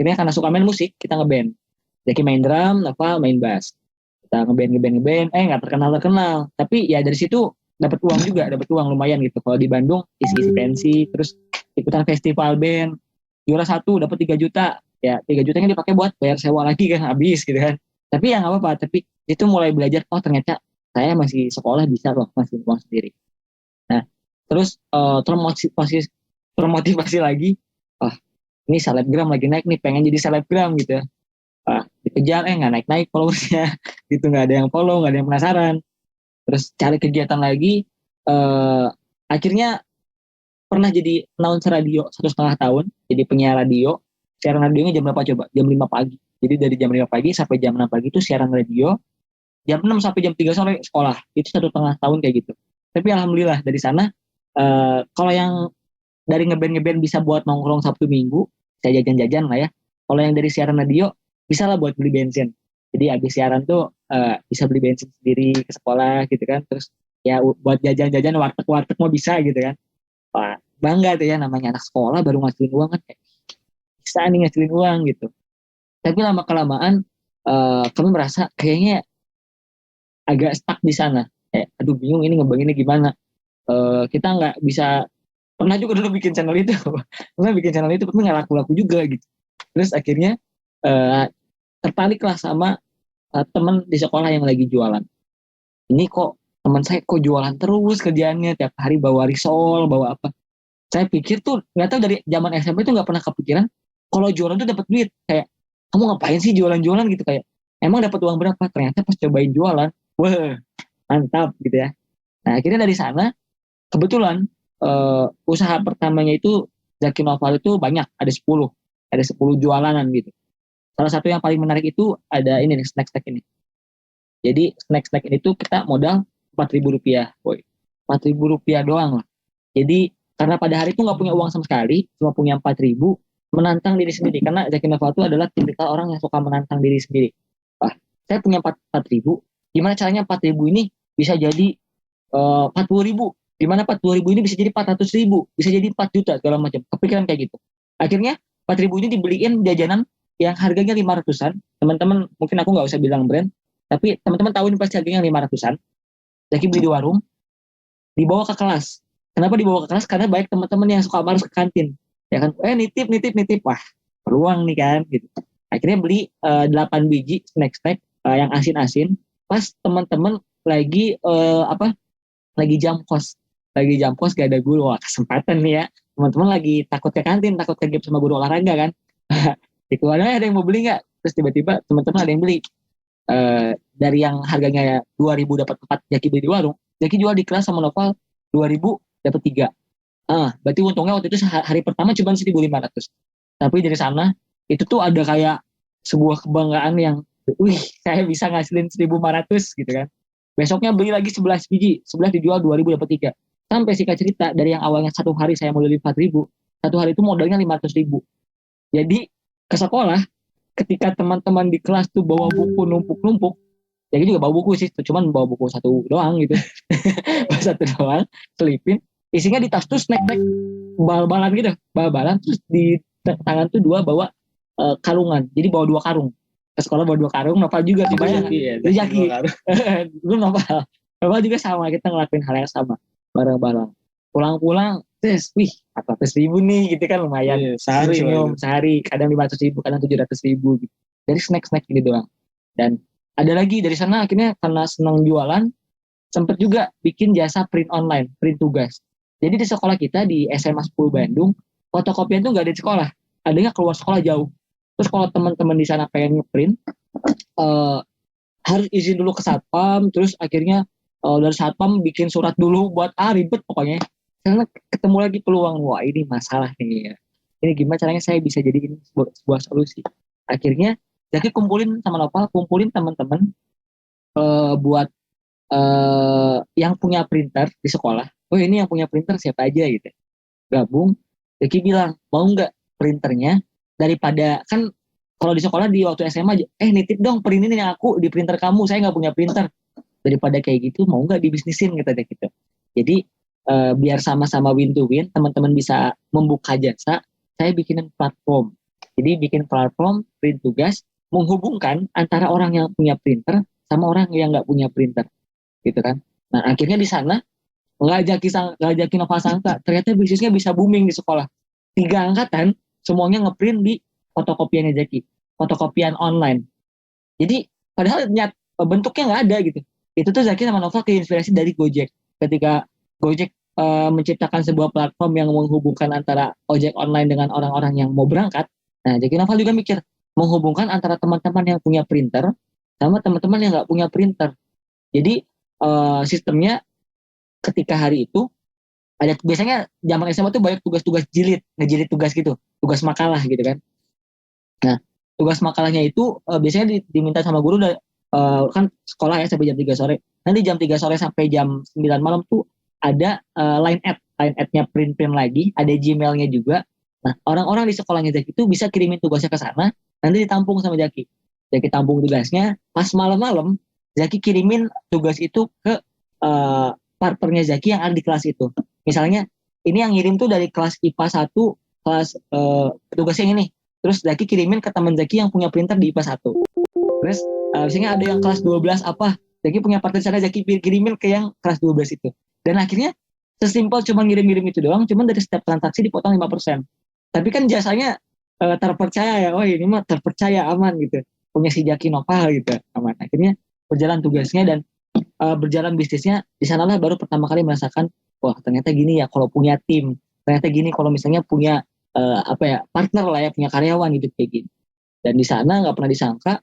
Akhirnya karena suka main musik, kita ngeband. Jadi main drum, Nova main bass. Kita ngeband, nggak terkenal. Tapi ya dari situ dapat uang juga, dapat uang lumayan gitu. Kalau di Bandung isi-isi pensi, terus ikutan festival band, juara 1 dapat 3 juta. Ya 3 jutanya dipakai buat bayar sewa lagi kan, habis gitu kan. Tapi ya nggak apa-apa. Tapi itu mulai belajar, oh ternyata saya masih sekolah bisa loh, masih uang sendiri. Nah, terus termotivasi lagi, oh ini selebgram lagi naik nih, pengen jadi selebgram gitu ya. Dikejar, nggak naik-naik followersnya, gitu, nggak ada yang follow, nggak ada yang penasaran. Terus cari kegiatan lagi, akhirnya pernah jadi announcer radio 1,5 tahun, jadi penyiar radio. Siaran radionya jam berapa coba? Jam 5 pagi. Jadi dari jam 5 pagi sampai jam 6 pagi itu siaran radio, jam 6 sampai jam 3 sore sekolah. Itu 1,5 tahun kayak gitu. Tapi alhamdulillah dari sana, kalau yang dari ngeband bisa buat nongkrong Sabtu Minggu, saya jajan-jajan lah ya. Kalau yang dari siaran radio, bisa lah buat beli bensin. Jadi habis siaran tuh bisa beli bensin sendiri ke sekolah gitu kan. Terus ya buat jajan-jajan warteg-warteg mau bisa gitu kan. Wah, bangga tuh ya, namanya anak sekolah baru ngasilin uang kan. Bisa nih ngasilin uang gitu. Tapi lama-kelamaan kami merasa kayaknya agak stuck di sana. Aduh bingung ini ngembanginnya gimana. Kita nggak bisa, pernah juga dulu bikin channel itu. Pernah bikin channel itu, tapi nggak laku-laku juga gitu. Terus akhirnya tertariklah sama teman di sekolah yang lagi jualan. Ini kok teman saya kok jualan terus kerjaannya, tiap hari bawa risol, bawa apa. Saya pikir tuh, nggak tahu dari zaman SMP tuh nggak pernah kepikiran kalau jualan tuh dapat duit. Kayak kamu ngapain sih jualan-jualan gitu, kayak emang dapat uang berapa? Ternyata pas cobain jualan, wah mantap gitu ya. Nah akhirnya dari sana kebetulan usaha pertamanya itu Zaki Noval itu banyak, ada 10 jualanan gitu. Salah satu yang paling menarik itu ada ini nih, snack-snack ini. Jadi snack-snack ini tuh kita modal Rp4.000, boy. Rp4.000 doang lah. Jadi karena pada hari itu nggak punya uang sama sekali, cuma punya 4.000, menantang diri sendiri. Karena Zaki Nova itu adalah tipikal orang yang suka menantang diri sendiri. Wah, saya punya 4.000, gimana caranya 4.000 ini bisa jadi 40.000? Gimana 40.000 ini bisa jadi 400.000? Bisa jadi 4 juta segala macam. Kepikiran kayak gitu. Akhirnya 4.000 ini dibeliin jajanan yang harganya 500-an. Teman-teman, mungkin aku nggak usah bilang brand, tapi teman-teman tahu ini pasti harganya 500-an. Zaki beli di warung, dibawa ke kelas. Kenapa dibawa ke kelas? Karena banyak teman-teman yang suka malas ke kantin. Ya kan, nitip. Wah, peluang nih kan gitu. Akhirnya beli 8 biji snack-snack yang asin-asin. Pas teman-teman lagi lagi jam kos. Gak ada guru. Wah, kesempatan nih ya. Teman-teman lagi takut ke kantin, takut ke game sama guru olahraga kan. Di keluarnya ada yang mau beli nggak? Terus tiba-tiba teman-teman ada yang beli. Dari yang harganya 2.000 dapat 4, Zaki beli di warung. Zaki jual di kelas sama Noval 2.000 dapat 3. Berarti untungnya waktu itu hari pertama cuma 1.500. Tapi dari sana itu tuh ada kayak sebuah kebanggaan yang, wih, saya bisa ngasilin 1.500 gitu kan. Besoknya beli lagi 11 biji, 11 dijual 2.000 dapat 3. Sampai singkat cerita, dari yang awalnya satu hari saya modalin 4.000, satu hari itu modalnya 500.000. Jadi ke sekolah, ketika teman-teman di kelas tuh bawa buku numpuk-numpuk, jadi juga bawa buku sih, cuman bawa buku satu doang gitu. Bawa satu doang, selipin, isinya di tas tuh snack-snack bal-balan gitu, bal-balan, terus di tangan tuh bawa karungan, jadi bawa 2 karung. Ke sekolah bawa 2 karung, Noval juga kebayang. Zaki. Lu Noval juga sama, kita ngelakuin hal yang sama, bareng-bareng. Pulang-pulang, wih 400.000 nih gitu kan, lumayan. Sehari, kadang 500.000, kadang 700.000 gitu. Dari snack-snack ini doang. Dan ada lagi dari sana, akhirnya karena senang jualan, sempat juga bikin jasa print online, print tugas. Jadi di sekolah kita di SMA 10 Bandung, fotokopian tuh nggak ada di sekolah, adanya keluar sekolah jauh. Terus kalau teman-teman di sana pengen ngeprint, harus izin dulu ke satpam. Terus akhirnya dari satpam bikin surat dulu buat ribet pokoknya. Karena ketemu lagi peluang, wah ini masalah nih ya. Ini gimana caranya saya bisa jadi ini sebuah solusi. Akhirnya jadi kumpulin sama Nopal, kumpulin teman-teman buat yang punya printer di sekolah. Oh ini yang punya printer siapa aja gitu. Gabung. Jadi bilang, mau nggak printernya, daripada kan kalau di sekolah di waktu SMA nitip dong print ini yang aku di printer kamu, saya nggak punya printer. Daripada kayak gitu, mau nggak dibisnisin gitu. Jadi biar sama-sama win to win, teman-teman bisa membuka jasa, saya bikinin platform. Jadi bikin platform print tugas menghubungkan antara orang yang punya printer sama orang yang nggak punya printer, gitu kan. Nah akhirnya di sana nggak Nova sangka ternyata bisnisnya bisa booming di sekolah. 3 angkatan semuanya ngeprint di fotokopiannya Jaki, fotokopian online. Jadi padahal bentuknya nggak ada gitu. Itu tuh Zaki sama Nova keinspirasi dari Gojek. Ketika Gojek menciptakan sebuah platform yang menghubungkan antara ojek online dengan orang-orang yang mau berangkat. Nah, Zaki Nova juga mikir menghubungkan antara teman-teman yang punya printer sama teman-teman yang nggak punya printer. Jadi sistemnya ketika hari itu ada biasanya zaman SMA tuh banyak tugas-tugas ngejilid tugas gitu, tugas makalah gitu kan. Nah, tugas makalahnya itu biasanya diminta sama guru kan sekolah ya sampai jam 3 sore. Nanti jam 3 sore sampai jam 9 malam tuh ada line ad-nya print-print lagi, ada Gmail-nya juga. Nah, orang-orang di sekolahnya Jaki itu bisa kirimin tugasnya ke sana, nanti ditampung sama Jaki. Jaki tampung tugasnya, pas malam-malam Jaki kirimin tugas itu ke partnernya Zaki yang ada di kelas itu. Misalnya, ini yang ngirim tuh dari kelas IPA 1, kelas tugasnya yang ini. Terus Zaki kirimin ke teman Zaki yang punya printer di IPA 1. Terus misalnya ada yang kelas 12 apa, Zaki punya partner sana, Zaki kirimin ke yang kelas 12 itu. Dan akhirnya sesimpel cuma ngirim-ngirim itu doang, cuma dari setiap transaksi dipotong 5%. Tapi kan jasanya terpercaya ya, oh ini mah terpercaya aman gitu. Punya si Jaki Nopal gitu, aman. Akhirnya berjalan tugasnya dan berjalan bisnisnya. Di sanalah baru pertama kali merasakan, wah ternyata gini ya kalau punya tim, ternyata gini kalau misalnya punya partner lah ya, punya karyawan gitu kayak gini. Dan di sana nggak pernah disangka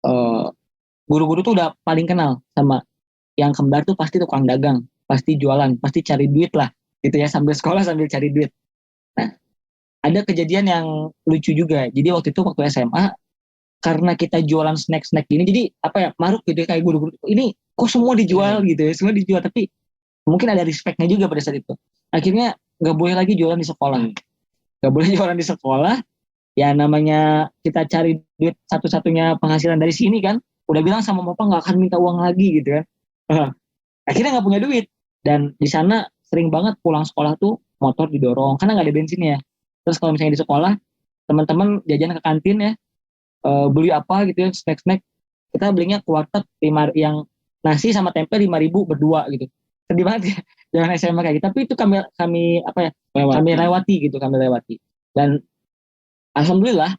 uh, guru-guru tuh udah paling kenal sama yang kembar tuh pasti tukang dagang, pasti jualan, pasti cari duit lah gitu ya, sambil sekolah sambil cari duit. Nah, ada kejadian yang lucu juga. Jadi waktu SMA karena kita jualan snack-snack gini, jadi maruk gitu ya, kayak guru-guru ini kok semua dijual gitu ya, semua dijual, tapi mungkin ada respectnya juga pada saat itu. Akhirnya nggak boleh lagi jualan di sekolah, nggak boleh jualan di sekolah. Ya namanya kita cari duit, satu-satunya penghasilan dari sini kan, udah bilang sama bapak nggak akan minta uang lagi gitu kan. Akhirnya nggak punya duit, dan di sana sering banget pulang sekolah tuh motor didorong karena nggak ada bensinnya. Terus kalau misalnya di sekolah teman-teman jajan ke kantin ya, beli apa gitu ya, snack-snack, kita belinya kuartet 5 yang nasi sama tempe 5.000 berdua gitu. Sedih banget ya jangan SMA kayak gitu, tapi itu kami kami lewati. Dan alhamdulillah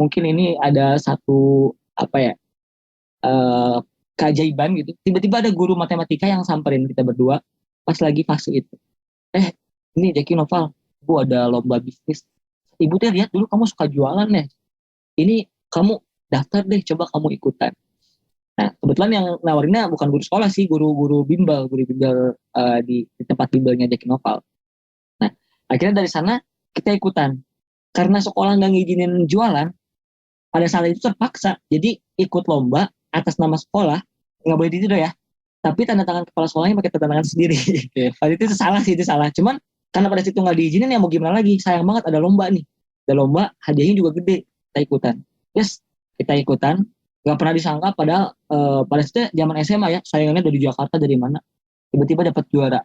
mungkin ini ada satu uh, keajaiban gitu, tiba-tiba ada guru matematika yang samperin kita berdua pas lagi fase itu. Ini Jaki Noval, bu ada lomba bisnis, ibu teh lihat dulu kamu suka jualan ya, ini kamu daftar deh, coba kamu ikutan. Nah, kebetulan yang nawarinnya bukan guru sekolah sih, guru bimbel di tempat bimbelnya Jaki Noval. Nah, akhirnya dari sana kita ikutan. Karena sekolah nggak ngizinin jualan, pada saat itu terpaksa. Jadi ikut lomba atas nama sekolah, nggak boleh ditiru ya. Tapi tanda tangan kepala sekolahnya pakai tanda tangan sendiri. Pada itu salah sih, itu salah. Cuman karena pada situ nggak diizinin, ya mau gimana lagi. Sayang banget ada lomba nih. Ada lomba, hadiahnya juga gede. Kita ikutan. Yes, kita ikutan. Gak pernah disangka padahal pada situ zaman SMA ya, sayangannya dari Jakarta dari mana. Tiba-tiba dapat juara.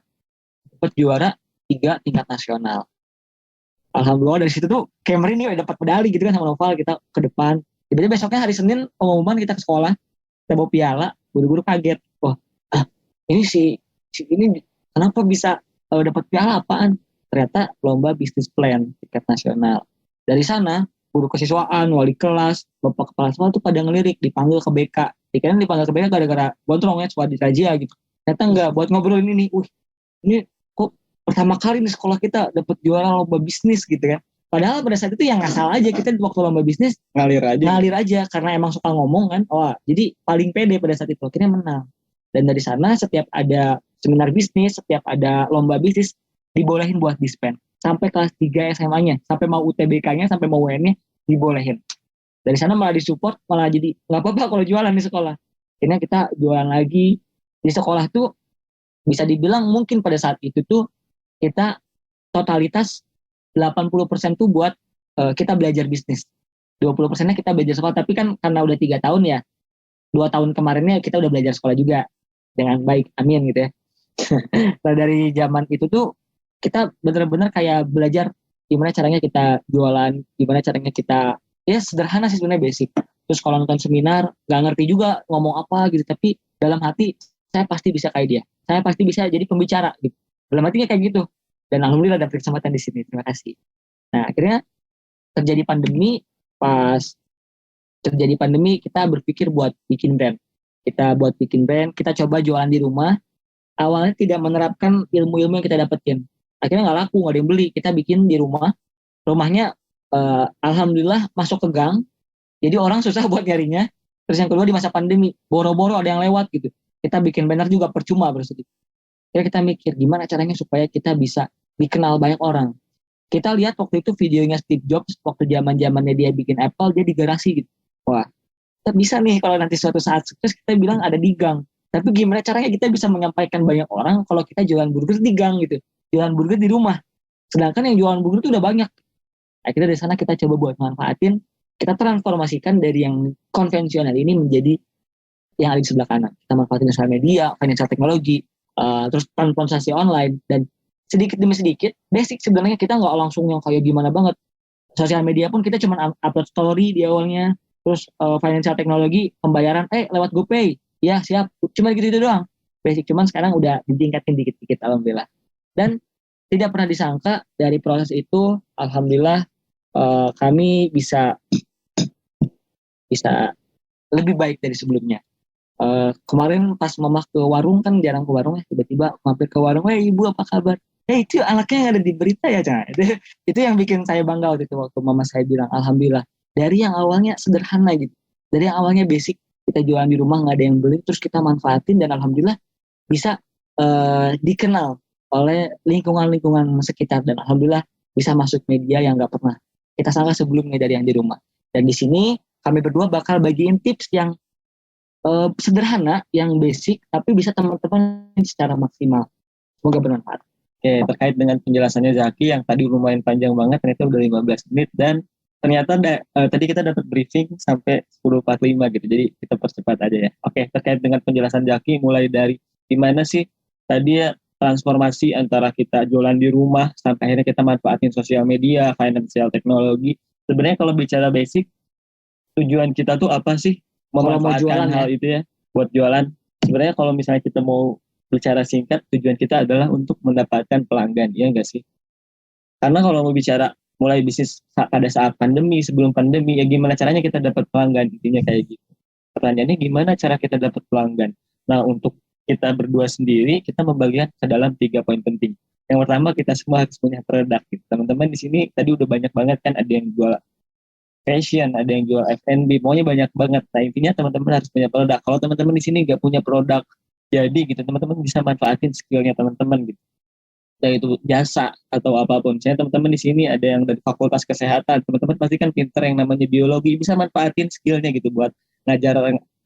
Dapat juara 3 tingkat nasional. Alhamdulillah dari situ tuh Cameron nih dapat medali gitu kan sama Noval, kita ke depan. Tiba-tiba besoknya hari Senin pengumuman kita ke sekolah, kita bawa piala, guru-guru kaget. Wah, ini si ini kenapa bisa dapat piala apaan? Ternyata lomba bisnis plan tingkat nasional. Dari sana guru kesiswaan, wali kelas, bapak kepala sekolah tuh pada ngelirik, dipanggil ke BK. Dikira dipanggil ke BK gara-gara gondrong ya, suka dirajia gitu. Ternyata enggak, buat ngobrolin ini. Ini kok pertama kali nih sekolah kita dapat juara lomba bisnis gitu kan. Padahal pada saat itu yang ngasal aja, kita waktu lomba bisnis ngalir aja karena emang suka ngomong kan. Wah, jadi paling pede pada saat itu, akhirnya menang. Dan dari sana setiap ada seminar bisnis, setiap ada lomba bisnis, dibolehin buat dispen. Sampai kelas 3 SMA-nya, sampai mau UTBK-nya, sampai mau UN-nya dibolehin. Dari sana malah disupport, malah jadi nggak apa-apa kalau jualan di sekolah. Akhirnya kita jualan lagi di sekolah tuh, bisa dibilang mungkin pada saat itu tuh kita totalitas 80% tuh buat kita belajar bisnis. 20%-nya kita belajar sekolah, tapi kan karena udah 3 tahun ya, 2 tahun kemarinnya kita udah belajar sekolah juga dengan baik, amin gitu ya. Nah dari zaman itu tuh kita benar-benar kayak belajar gimana caranya kita jualan, gimana caranya kita, ya sederhana sih sebenarnya basic. Terus kalau nonton seminar nggak ngerti juga ngomong apa gitu, tapi dalam hati saya pasti bisa kayak dia, saya pasti bisa jadi pembicara gitu, dalam hatinya kayak gitu. Dan alhamdulillah dapet kesempatan di sini, terima kasih. Nah akhirnya terjadi pandemi, pas terjadi pandemi kita berpikir buat bikin brand, kita coba jualan di rumah. Awalnya tidak menerapkan ilmu-ilmu yang kita dapetin, akhirnya nggak laku, nggak ada yang beli. Kita bikin di rumah, rumahnya alhamdulillah masuk ke gang, jadi orang susah buat nyarinya. Terus yang kedua di masa pandemi, boro-boro ada yang lewat gitu, kita bikin banner juga percuma bersedih. Jadi kita mikir gimana caranya supaya kita bisa dikenal banyak orang. Kita lihat waktu itu videonya Steve Jobs, waktu zaman zamannya dia bikin Apple, dia di garasi gitu. Wah, kita bisa nih kalau nanti suatu saat sukses, kita bilang ada di gang. Tapi gimana caranya kita bisa menyampaikan banyak orang kalau kita jualan burger di gang gitu, jualan burger di rumah. Sedangkan yang jualan burger itu udah banyak. Akhirnya dari sana kita coba buat manfaatin, kita transformasikan dari yang konvensional ini menjadi yang ada di sebelah kanan. Kita manfaatin sosial media, financial teknologi, terus transaksi online, dan sedikit demi sedikit, basic sebenarnya kita nggak langsung yang kayak gimana banget. Sosial media pun kita cuma upload story di awalnya, terus financial teknologi, pembayaran, lewat GoPay, ya siap, cuma gitu-gitu doang. Basic, cuman sekarang udah ditingkatin dikit-dikit, alhamdulillah. Dan tidak pernah disangka dari proses itu, alhamdulillah kami bisa bisa lebih baik dari sebelumnya. Kemarin pas mama ke warung, kan jarang ke warung ya, tiba-tiba mampir ke warung, ibu apa kabar? Itu anaknya yang ada di berita ya, Cang. Itu yang bikin saya bangga waktu itu, waktu mama saya bilang, alhamdulillah, dari yang awalnya sederhana gitu, dari yang awalnya basic, kita jualan di rumah nggak ada yang beli, terus kita manfaatin, dan alhamdulillah bisa dikenal oleh lingkungan-lingkungan sekitar, dan alhamdulillah bisa masuk media yang nggak pernah kita sangka sebelumnya dari yang di rumah. Dan di sini kami berdua bakal bagiin tips yang sederhana, yang basic, tapi bisa teman-teman secara maksimal. Semoga bermanfaat. Oke, terkait dengan penjelasannya Zaki yang tadi lumayan panjang banget, ternyata udah 15 menit, dan ternyata tadi kita dapat briefing sampai 10.45 gitu, jadi kita percepat aja ya. Oke, terkait dengan penjelasan Zaki, mulai dari gimana sih tadi ya transformasi antara kita jualan di rumah sampai akhirnya kita manfaatin sosial media, financial teknologi. Sebenarnya kalau bicara basic, tujuan kita tuh apa sih memanfaatkan hal itu ya buat jualan. Sebenarnya kalau misalnya kita mau bicara singkat, tujuan kita adalah untuk mendapatkan pelanggan, ya enggak sih? Karena kalau mau bicara mulai bisnis pada saat pandemi, sebelum pandemi, ya gimana caranya kita dapat pelanggan, intinya kayak gitu. Pertanyaannya gimana cara kita dapat pelanggan? Nah, untuk kita berdua sendiri, kita membagikan ke dalam 3 poin penting. Yang pertama, kita semua harus punya produk. Gitu. Teman-teman di sini tadi udah banyak banget kan, ada yang jual fashion, ada yang jual F&B, pokoknya banyak banget. Nah intinya teman-teman harus punya produk. Kalau teman-teman di sini nggak punya produk, jadi gitu teman-teman bisa manfaatin skillnya teman-teman gitu. Dan itu jasa atau apapun. Misalnya teman-teman di sini ada yang dari fakultas kesehatan, teman-teman pasti kan pinter yang namanya biologi, bisa manfaatin skillnya gitu buat ngajar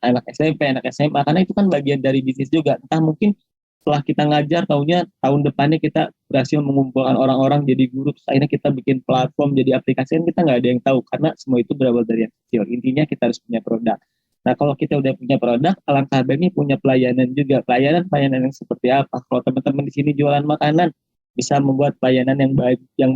anak SMP, anak SMA, karena itu kan bagian dari bisnis juga. Entah mungkin setelah kita ngajar, tahun depannya kita berhasil mengumpulkan orang-orang jadi guru, terus akhirnya kita bikin platform jadi aplikasi, kan kita nggak ada yang tahu karena semua itu berawal dari yang kecil. Intinya kita harus punya produk. Nah kalau kita udah punya produk, alangkah baiknya punya pelayanan juga. Pelayanan yang seperti apa? Kalau teman-teman di sini jualan makanan, bisa membuat pelayanan yang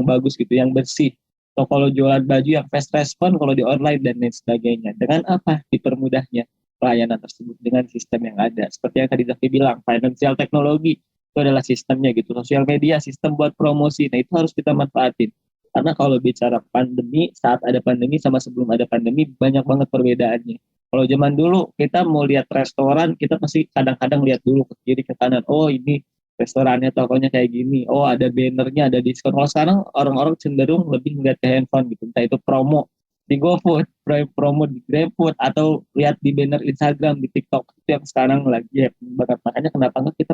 bagus gitu, yang bersih. Atau kalau jualan baju yang fast respon kalau di online dan lain sebagainya. Dengan apa? Dipermudahnya pelayanan tersebut dengan sistem yang ada. Seperti yang tadi Zaki bilang, financial teknologi itu adalah sistemnya gitu. Sosial media, sistem buat promosi. Nah itu harus kita manfaatin. Karena kalau bicara pandemi, saat ada pandemi sama sebelum ada pandemi, banyak banget perbedaannya. Kalau zaman dulu, kita mau lihat restoran, kita pasti kadang-kadang lihat dulu ke kiri, ke kanan. Oh ini restorannya, tokonya kayak gini. Oh ada bannernya, ada diskon. Kalau sekarang orang-orang cenderung lebih melihat ke handphone gitu. Entah itu promo di GoFood, promo di GrabFood, atau lihat di banner Instagram, di TikTok, itu yang sekarang lagi banget. Makanya kenapa nggak kita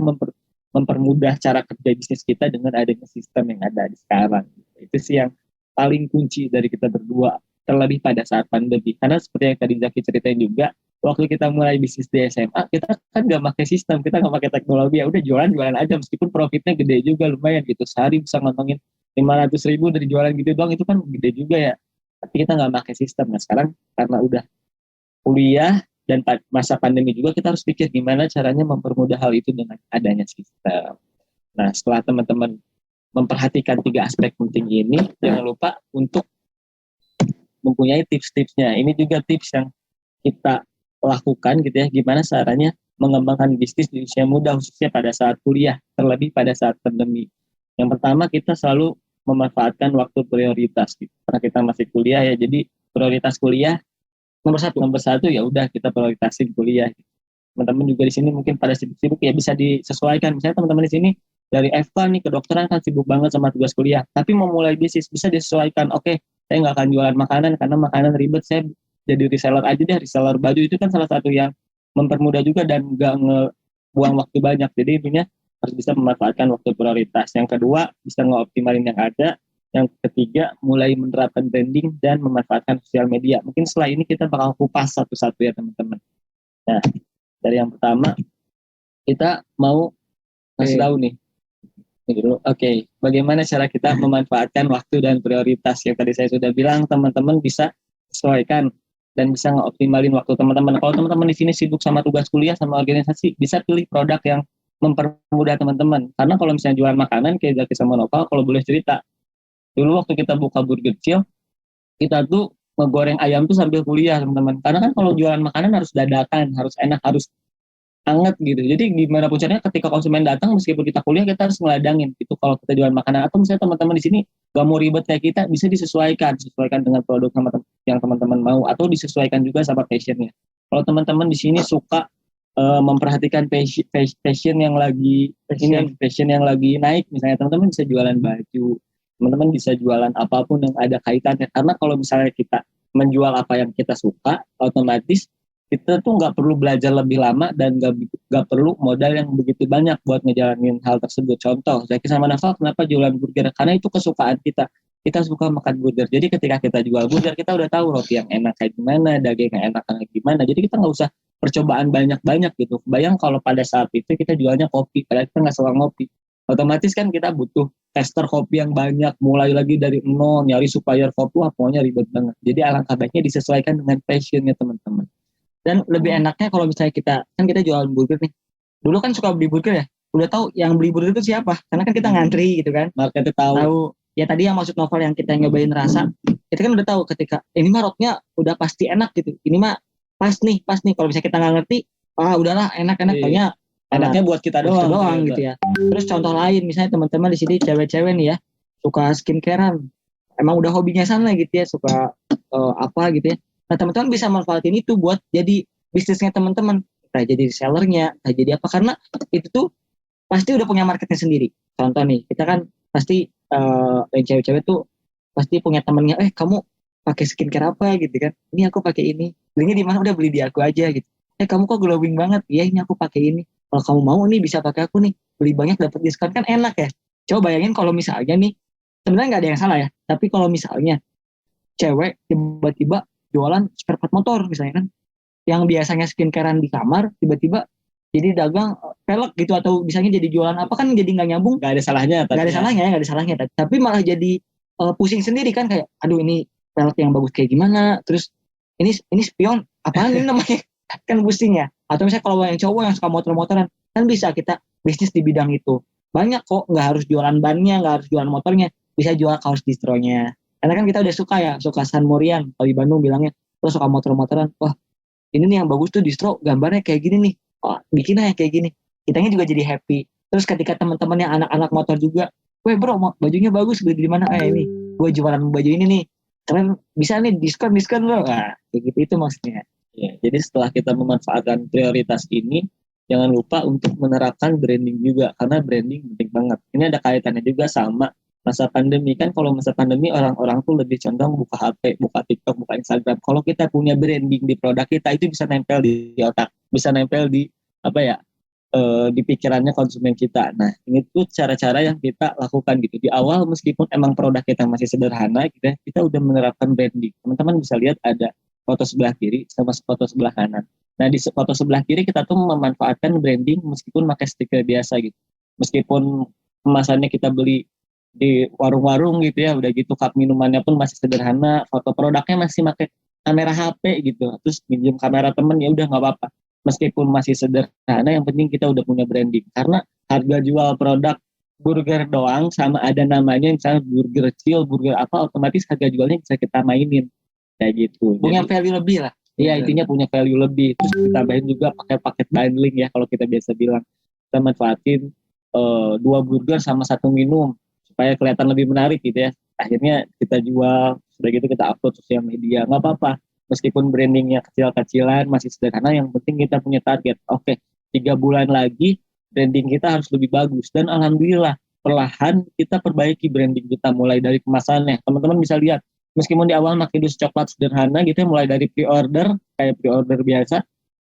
mempermudah cara kerja bisnis kita dengan adanya sistem yang ada di sekarang. Itu sih yang paling kunci dari kita berdua, terlebih pada saat pandemi. Karena seperti yang tadi Zaki ceritain juga, waktu kita mulai bisnis di SMA, kita kan nggak pakai sistem, kita nggak pakai teknologi, ya udah jualan aja, meskipun profitnya gede juga, lumayan gitu, sehari bisa ngomongin 500.000 dari jualan gitu doang, itu kan gede juga ya, tapi kita nggak pakai sistem. Nah sekarang karena udah kuliah dan masa pandemi juga, kita harus pikir gimana caranya mempermudah hal itu dengan adanya sistem. Nah setelah teman-teman memperhatikan 3 aspek penting ini, jangan lupa untuk mempunyai tips-tipsnya. Ini juga tips yang kita lakukan gitu ya, gimana caranya mengembangkan bisnis di usia muda, khususnya pada saat kuliah, terlebih pada saat pandemi. Yang pertama, kita selalu memanfaatkan waktu prioritas gitu. Karena kita masih kuliah ya, jadi prioritas kuliah nomor satu ya udah kita prioritasin kuliah. Teman-teman juga di sini mungkin pada sibuk-sibuk ya, bisa disesuaikan. Misalnya teman-teman di sini dari FK nih, kedokteran kan sibuk banget sama tugas kuliah, tapi mau mulai bisnis bisa disesuaikan. Oke, saya nggak akan jualan makanan karena makanan ribet, saya jadi reseller aja deh. Reseller baju itu kan salah satu yang mempermudah juga dan nggak ngebuang waktu banyak. Jadi intinya harus bisa memanfaatkan waktu prioritas. Yang kedua, bisa ngeoptimalin yang ada. Yang ketiga, mulai menerapkan branding dan memanfaatkan sosial media. Mungkin setelah ini kita bakal kupas satu-satu ya teman-teman. Nah, dari yang pertama, kita mau kasih tahu nih. Oke, bagaimana cara kita memanfaatkan waktu dan prioritas. Yang tadi saya sudah bilang, teman-teman bisa sesuaikan dan bisa ngeoptimalin waktu teman-teman. Kalau teman-teman di sini sibuk sama tugas kuliah, sama organisasi, bisa pilih produk yang mempermudah teman-teman. Karena kalau misalnya jualan makanan, kayak Zaki sama Nopal, kalau boleh cerita, dulu waktu kita buka Burger Chill, kita tuh ngegoreng ayam tuh sambil kuliah teman-teman. Karena kan kalau jualan makanan harus dadakan, harus enak, harus anget gitu. Jadi gimana pun caranya ketika konsumen datang, meskipun kita kuliah, kita harus ngeladangin gitu. Kalau kita jualan makanan, atau misalnya teman-teman di sini gak mau ribet kayak kita, bisa disesuaikan dengan produk yang teman-teman mau, atau disesuaikan juga sama passionnya. Kalau teman-teman di sini suka memperhatikan passion yang lagi passion yang lagi naik, misalnya teman-teman bisa jualan baju, teman-teman bisa jualan apapun yang ada kaitannya. Karena kalau misalnya kita menjual apa yang kita suka, otomatis kita tuh nggak perlu belajar lebih lama dan nggak perlu modal yang begitu banyak buat ngejalanin hal tersebut. Contoh, Zaki sama Nafa kenapa jualan burger? Karena itu kesukaan kita. Kita suka makan burger. Jadi ketika kita jual burger, kita udah tahu roti yang enak kayak gimana, daging yang enak kayak gimana. Jadi kita nggak usah percobaan banyak-banyak gitu. Bayang kalau pada saat itu kita jualnya kopi, padahal kita nggak suka ngopi. Otomatis kan kita butuh tester kopi yang banyak, mulai lagi dari nol, nyari supplier kopi, wah pokoknya ribet banget. Jadi alangkah baiknya disesuaikan dengan passionnya teman-teman. Dan lebih enaknya kalau misalnya kan kita jualan burger nih. Dulu kan suka beli burger ya. Udah tahu yang beli burger itu siapa? Karena kan kita ngantri gitu kan. Marketnya tahu. Ya tadi yang maksud novel yang kita nyobain rasa, kita kan udah tahu ketika ini mah rotnya udah pasti enak gitu. Ini mah pas nih. Kalau misalnya kita nggak ngerti, udahlah enak-enak kayaknya. Enaknya buat kita doang gitu ya. Terus contoh lain, misalnya teman-teman di sini cewek-cewek nih ya, suka skincarean. Emang udah hobinya sana gitu ya, suka apa gitu ya. Nah teman-teman bisa manfaatin itu buat jadi bisnisnya teman-teman, entah jadi sellernya, entah jadi apa, karena itu tuh pasti udah punya marketnya sendiri. Contoh nih, kita kan pasti yang cewek-cewek tuh pasti punya temennya, kamu pakai skincare apa gitu kan? Ini aku pakai ini. Belinya di mana? Udah beli di aku aja gitu. Kamu kok glowing banget? Iya ini aku pakai ini. Kalau kamu mau nih bisa pakai aku nih. Beli banyak dapat diskon kan enak ya. Coba bayangin kalau misalnya nih, sebenarnya nggak ada yang salah ya. Tapi kalau misalnya cewek tiba-tiba jualan spare part motor misalnya kan, yang biasanya skincarean di kamar tiba-tiba jadi dagang pelek gitu, atau misalnya jadi jualan apa, kan jadi nggak nyambung. Nggak ada salahnya Tapi malah jadi pusing sendiri kan, kayak aduh ini pelek yang bagus kayak gimana, terus ini spion apaan ini namanya kan pusing ya. Atau misalnya kalau yang cowok yang suka motor-motoran, kan bisa kita bisnis di bidang itu. Banyak kok, nggak harus jualan bannya, nggak harus jualan motornya, bisa jual kaos distronya. Karena kan kita udah suka San Morian, kalau di Bandung bilangnya, lo suka motor-motoran, wah ini nih yang bagus tuh distro, gambarnya kayak gini nih, bikin aja kayak gini. Kitanya juga jadi happy. Terus ketika teman-teman yang anak-anak motor juga, weh bro, bajunya bagus, beli di mana? Ini, gue jualan baju ini nih, keren, bisa nih diskon lo. Nah, kayak gitu itu maksudnya. Ya, jadi setelah kita memanfaatkan prioritas ini, jangan lupa untuk menerapkan branding juga, karena branding penting banget. Ini ada kaitannya juga sama masa pandemi. Kan kalau masa pandemi orang-orang tuh lebih condong buka HP, buka TikTok, buka Instagram. Kalau kita punya branding di produk kita, itu bisa nempel di otak, bisa nempel di di pikirannya konsumen kita. Nah, ini tuh cara-cara yang kita lakukan gitu. Di awal meskipun emang produk kita masih sederhana gitu ya, kita udah menerapkan branding. Teman-teman bisa lihat ada foto sebelah kiri sama foto sebelah kanan. Nah, di foto sebelah kiri kita tuh memanfaatkan branding meskipun pakai stiker biasa gitu. Meskipun kemasannya kita beli di warung-warung gitu ya, udah gitu cup minumannya pun masih sederhana, foto produknya masih pakai kamera HP gitu, terus pinjam kamera temen ya udah nggak apa-apa, meskipun masih sederhana, yang penting kita udah punya branding. Karena harga jual produk burger doang sama ada namanya misalnya burger chill, burger apa, otomatis harga jualnya bisa kita mainin kayak gitu. Punya Jadi value lebih lah. iya intinya punya value lebih. Terus ditambahin juga pakai paket bundling ya kalau kita biasa bilang. Kita manfaatin dua burger sama satu minum supaya kelihatan lebih menarik gitu ya. Akhirnya kita jual, sudah gitu kita upload sosial media. Nggak apa-apa. Meskipun brandingnya kecil-kecilan, masih sederhana, yang penting kita punya target. Oke, 3 bulan lagi branding kita harus lebih bagus. Dan alhamdulillah, perlahan kita perbaiki branding kita mulai dari kemasannya. Teman-teman bisa lihat, meskipun di awal pakai dus coklat sederhana gitu ya, mulai dari pre-order, kayak pre-order biasa,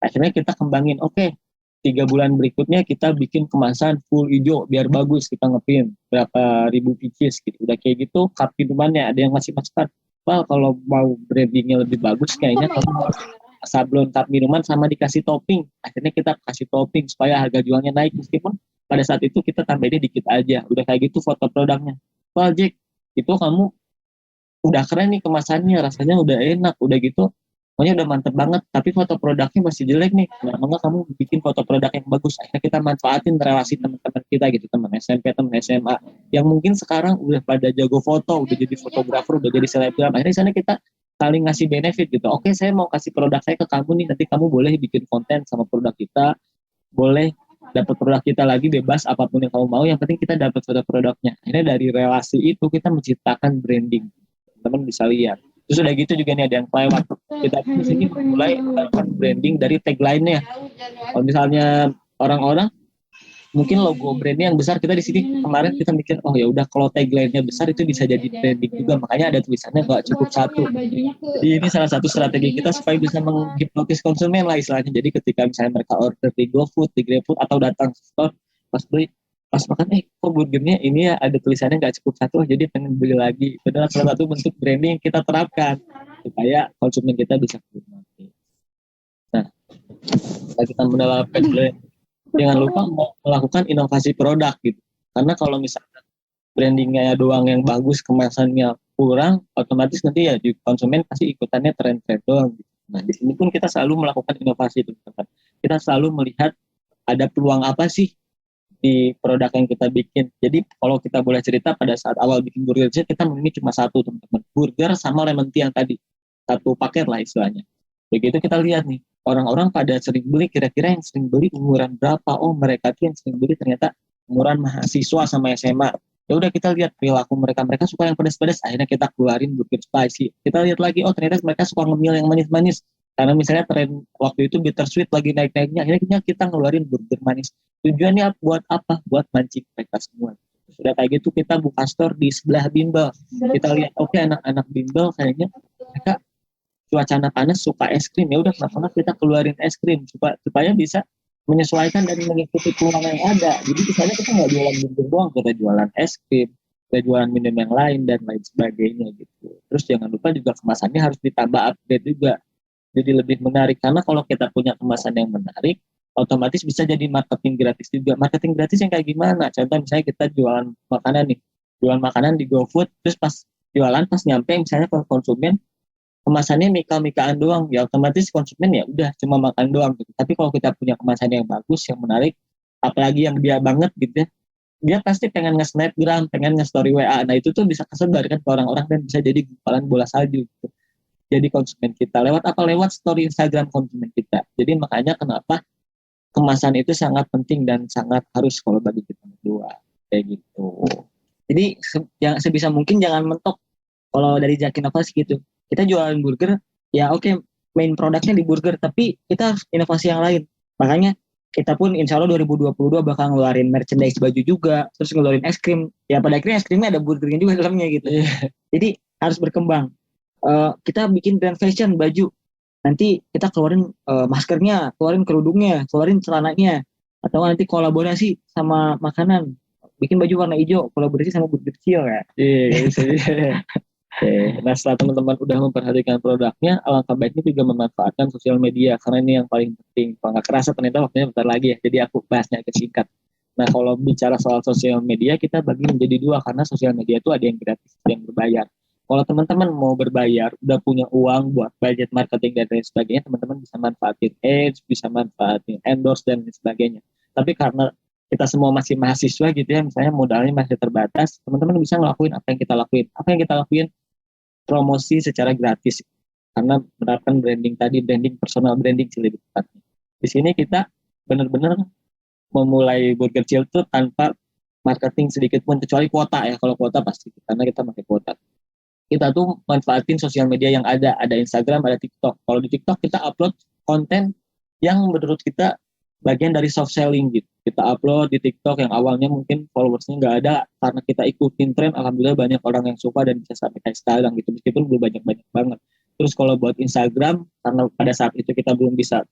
akhirnya kita kembangin, oke, 3 bulan berikutnya kita bikin kemasan full hijau biar bagus, kita ngepin berapa ribu pieces gitu. Udah kayak gitu, cup minumannya ada yang masih masukan, well, kalau mau brandingnya lebih bagus kayaknya kamu sablon cup minuman sama dikasih topping. Akhirnya kita kasih topping supaya harga jualnya naik, meskipun pada saat itu kita tambahinnya dikit aja. Udah kayak gitu foto produknya, well Jack, itu kamu udah keren nih kemasannya, rasanya udah enak, udah gitu pokoknya udah mantep banget, tapi foto produknya masih jelek nih. Kenapa nggak kamu bikin foto produk yang bagus? Akhirnya kita manfaatin relasi teman-teman kita gitu, teman SMP, teman SMA, yang mungkin sekarang udah pada jago foto, udah jadi fotografer, udah jadi selebgram. Akhirnya di sana kita saling ngasih benefit gitu. Oke, saya mau kasih produk saya ke kamu nih, nanti kamu boleh bikin konten sama produk kita, boleh dapat produk kita lagi bebas apapun yang kamu mau, yang penting kita dapat foto produknya. Akhirnya dari relasi itu kita menciptakan branding, teman bisa lihat. Terus udah gitu juga nih ada yang kelewat. Kita di sini mulai melakukan branding dari tagline-nya. Kalau misalnya orang-orang mungkin logo brandnya yang besar, kita di sini kemarin kita mikir, oh ya udah kalau tagline-nya besar itu bisa jadi branding juga, makanya ada tulisannya nggak cukup satu. Jadi ini salah satu strategi kita supaya bisa menghipnotis konsumen lah istilahnya. Jadi ketika misalnya mereka order di GoFood, di GrabFood, atau datang ke store, pas beli, pas makan, kok burgernya ini ya ada tulisannya nggak cukup satu, jadi pengen beli lagi. Itu adalah salah satu bentuk branding yang kita terapkan supaya konsumen kita bisa menikmati. Nah, kita menerapkan brand, jangan lupa melakukan inovasi produk gitu. Karena kalau misalnya brandingnya doang yang bagus, kemasannya kurang, otomatis nanti ya di konsumen pasti ikutannya tren-tren doang gitu. Nah, di sini pun kita selalu melakukan inovasi, teman-teman. Kita selalu melihat ada peluang apa sih di produk yang kita bikin. Jadi kalau kita boleh cerita, pada saat awal bikin burger kita ini cuma satu, teman-teman. Burger sama lemon tea yang tadi. Satu paket lah istilahnya. Begitu kita lihat nih, orang-orang pada sering beli, kira-kira yang sering beli umuran berapa? Oh, mereka tuh yang sering beli ternyata umuran mahasiswa sama SMA. Ya udah kita lihat perilaku mereka suka yang pedas-pedas, akhirnya kita keluarin burger spicy. Kita lihat lagi, oh ternyata mereka suka ngemil yang manis-manis, karena misalnya tren waktu itu bittersweet lagi naik-naiknya, akhirnya kita ngeluarin burger manis. Tujuannya buat apa? Buat mancing mereka semua. Sudah kayak gitu kita buka store di sebelah bimbel. Kita lihat, oke, anak-anak bimbel kayaknya mereka cuacana panas suka es krim, ya udah kenapa kita keluarin es krim supaya bisa menyesuaikan dan mengikuti peluang yang ada. Jadi misalnya kita nggak jualan burger doang, kita jualan es krim, kita jualan minum yang lain dan lain sebagainya gitu. Terus jangan lupa juga kemasannya harus ditambah upgrade juga, jadi lebih menarik. Karena kalau kita punya kemasan yang menarik, otomatis bisa jadi marketing gratis juga. Marketing gratis yang kayak gimana? Contoh misalnya kita jualan makanan nih, jualan makanan di GoFood, terus pas jualan, pas nyampe misalnya ke konsumen kemasannya mika-mikaan doang, ya otomatis konsumen ya udah cuma makan doang gitu. Tapi kalau kita punya kemasan yang bagus, yang menarik, apalagi yang dia banget gitu ya, dia pasti pengen nge-snapgram, pengen nge-story WA. Nah itu tuh bisa kesebar kan ke orang-orang dan bisa jadi gumpalan bola salju gitu. Jadi konsumen kita lewat apa? Lewat story Instagram konsumen kita. Jadi makanya kenapa kemasan itu sangat penting dan sangat harus kalau bagi kita berdua kayak gitu. Jadi yang sebisa mungkin jangan mentok kalau dari Jack Inovasi gitu. Kita jualan burger, ya oke, main produknya di burger, tapi kita harus inovasi yang lain. Makanya kita pun insya Allah 2022 bakal ngeluarin merchandise baju juga, terus ngeluarin es krim. Ya pada akhirnya es krimnya ada burgernya juga dalamnya gitu. Jadi harus berkembang. Kita bikin brand fashion baju, nanti kita keluarin maskernya, keluarin kerudungnya, keluarin celananya, atau nanti kolaborasi sama makanan, bikin baju warna hijau, kolaborasi sama burger kecil ya. Iya, bisa. Oke. Nah setelah teman-teman udah memperhatikan produknya, alangkah baiknya juga memanfaatkan sosial media, karena ini yang paling penting. Kalau nggak kerasa ternyata waktunya bentar lagi ya, jadi aku bahasnya agak singkat. Nah kalau bicara soal sosial media, kita bagi menjadi dua, karena sosial media itu ada yang gratis, ada yang berbayar. Kalau teman-teman mau berbayar, udah punya uang buat budget marketing dan lain sebagainya, teman-teman bisa manfaatin ads, bisa manfaatin endorse dan lain sebagainya. Tapi karena kita semua masih mahasiswa gitu ya, misalnya modalnya masih terbatas, teman-teman bisa ngelakuin apa yang kita lakuin. Apa yang kita lakuin? Promosi secara gratis. Karena menerapkan branding tadi, branding personal branding sih lebih tepatnya. Di sini kita benar-benar memulai Burger Chill tuh tanpa marketing sedikit pun, kecuali kuota ya. Kalau kuota pasti, karena kita pakai kuota. Kita tuh manfaatin sosial media yang ada Instagram, ada TikTok. Kalau di TikTok kita upload konten yang menurut kita bagian dari soft selling gitu. Kita upload di TikTok yang awalnya mungkin followersnya nggak ada, karena kita ikutin tren, alhamdulillah banyak orang yang suka dan bisa sampai kayak sekarang gitu, meskipun belum banyak-banyak banget. Terus kalau buat Instagram, karena pada saat itu kita belum bisa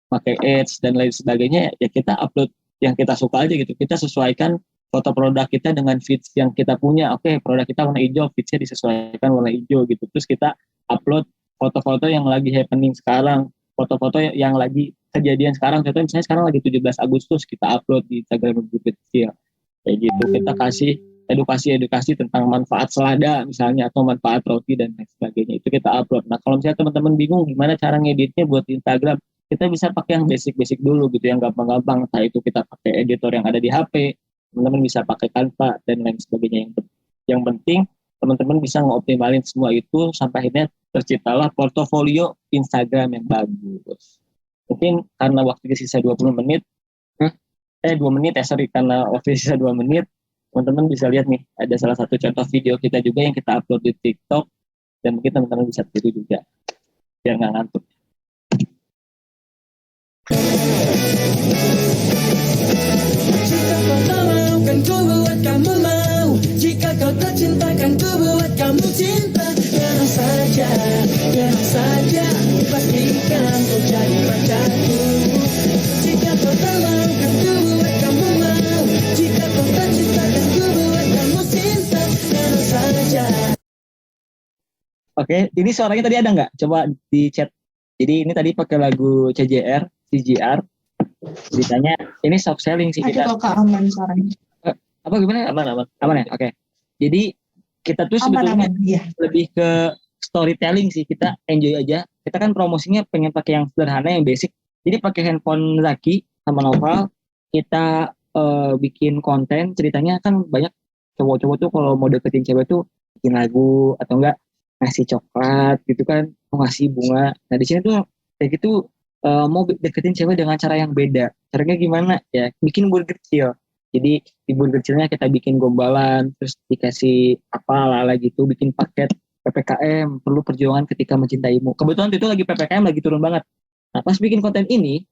pakai ads dan lain sebagainya, ya kita upload yang kita suka aja gitu. Kita sesuaikan foto produk kita dengan feeds yang kita punya. Oke, produk kita warna hijau, feedsnya disesuaikan warna hijau gitu. Terus kita upload foto-foto yang lagi happening sekarang, foto-foto yang lagi kejadian sekarang. Contohnya misalnya sekarang lagi 17 Agustus, kita upload di Instagram Bukit Kecil. Kayak gitu, kita kasih edukasi tentang manfaat selada misalnya, atau manfaat roti dan lain sebagainya. Itu kita upload. Nah, kalau misalnya teman-teman bingung gimana cara ngeditnya buat Instagram, kita bisa pakai yang basic-basic dulu gitu, yang gampang-gampang. Entah itu kita pakai editor yang ada di HP, teman-teman bisa pakai Canva dan lain sebagainya. Yang penting teman-teman bisa ngoptimalin semua itu sampai akhirnya terciptalah portofolio Instagram yang bagus. Mungkin karena waktu sisa 20 menit, 2 menit ya, sorry, karena waktu sisa 2 menit, teman-teman bisa lihat nih, ada salah satu contoh video kita juga yang kita upload di TikTok, dan mungkin teman-teman bisa tiru juga, biar nggak ngantuk. Jika kau tak mau, kan ku buat kamu mau. Jika kau tak cinta, kan ku buat kamu cinta. Tenang saja, pastikan kau jadi pacarku. Jika kau tak mau, kan ku buat kamu mau. Jika kau tak cinta, kan ku buat kamu cinta. Tenang saja. Oke, ini suaranya tadi ada nggak? Coba di chat. Jadi ini tadi pakai lagu CJR. Ceritanya ini soft selling sih kita. Aduh kok aman suaranya. Apa gimana? Aman ya? Oke. Jadi kita tuh Aman, sebetulnya iya. lebih ke storytelling sih, kita enjoy aja. Kita kan promosinya pengen pakai yang sederhana, yang basic. Jadi pakai handphone Zaki sama Noval, kita bikin konten. Ceritanya kan banyak cowok-cowok tuh kalau mau deketin cewek tuh bikin lagu atau enggak ngasih coklat gitu kan, mau ngasih bunga. Nah di sini tuh kayak gitu, mau deketin cewek dengan cara yang beda. Caranya gimana ya? Bikin burger kecil. Jadi di burger kecilnya kita bikin gombalan, terus dikasih apa ala gitu, bikin paket PPKM, perlu perjuangan ketika mencintaimu. Kebetulan itu lagi PPKM lagi turun banget. Nah pas bikin konten ini,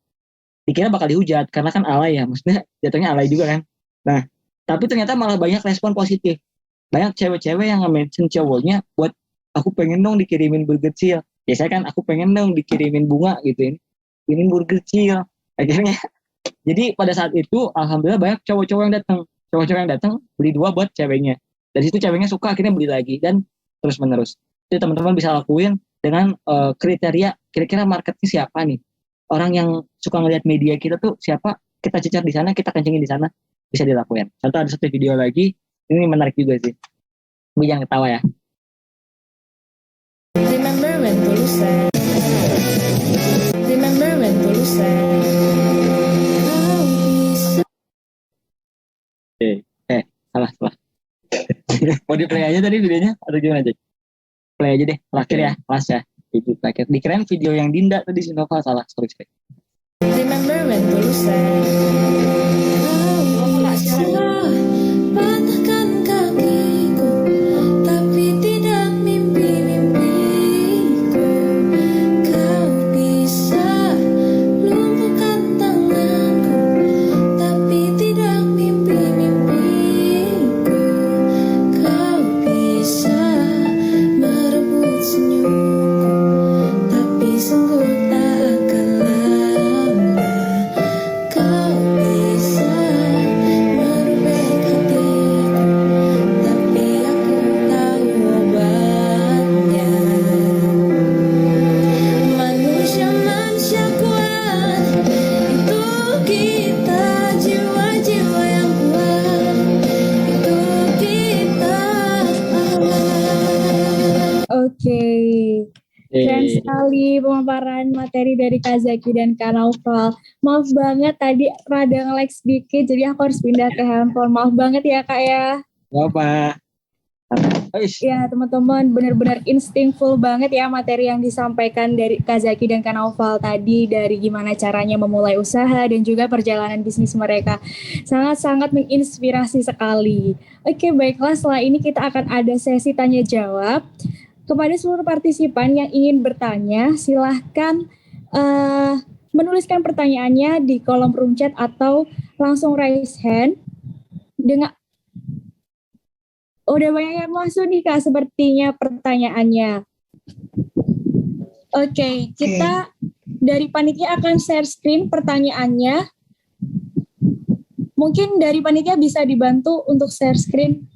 dikira bakal dihujat karena kan alay ya, maksudnya jatuhnya alay juga kan. Nah tapi ternyata malah banyak respon positif. Banyak cewek-cewek yang nge-mention cowoknya buat aku pengen dong dikirimin burger kecil. Biasanya kan aku pengen dong dikirimin bunga gitu ini burger kecil. Akhirnya jadi pada saat itu alhamdulillah banyak cowok-cowok yang datang beli 2 buat ceweknya. Dari situ ceweknya suka, akhirnya beli lagi dan terus menerus. Jadi teman-teman bisa lakuin dengan kriteria kira-kira marketnya siapa nih, orang yang suka ngelihat media kita tuh siapa, kita cecar di sana, kita kencengin di sana, bisa dilakuin. Contoh ada satu video lagi, ini menarik juga sih, tapi jangan ketawa ya. Remember when Tulus said. Remember when Tulus said. Salah mau di play aja tadi videonya atau gimana aja? Play aja deh, terakhir ya, last ya, video terakhir. Dikirain video yang Dinda tadi si Nova, salah, sorry. Remember when Tulus said. Patahkan kakiku, tapi tidak mimpi-mimpiku. Kau bisa lumpuhkan tanganku, tapi tidak mimpi-mimpiku. Kau bisa merebut senyumku, tapi sungguh tak akan lama. Kau bisa merubah sekali pemaparan materi dari Kak Zaki dan Kak Naufal. Maaf banget tadi rada nge-lag sedikit, jadi aku harus pindah ke handphone. Maaf banget ya Kak ya. Gak apa. Eish. Ya teman-teman, benar-benar instingful banget ya materi yang disampaikan dari Kak Zaki dan Kak Naufal tadi, dari gimana caranya memulai usaha dan juga perjalanan bisnis mereka. Sangat-sangat menginspirasi sekali. Oke, baiklah, setelah ini kita akan ada sesi tanya jawab. Kepada seluruh partisipan yang ingin bertanya, silahkan menuliskan pertanyaannya di kolom room chat atau langsung raise hand. Udah banyak yang masuk nih Kak, sepertinya pertanyaannya. Oke, kita dari panitia akan share screen pertanyaannya. Mungkin dari panitia bisa dibantu untuk share screen.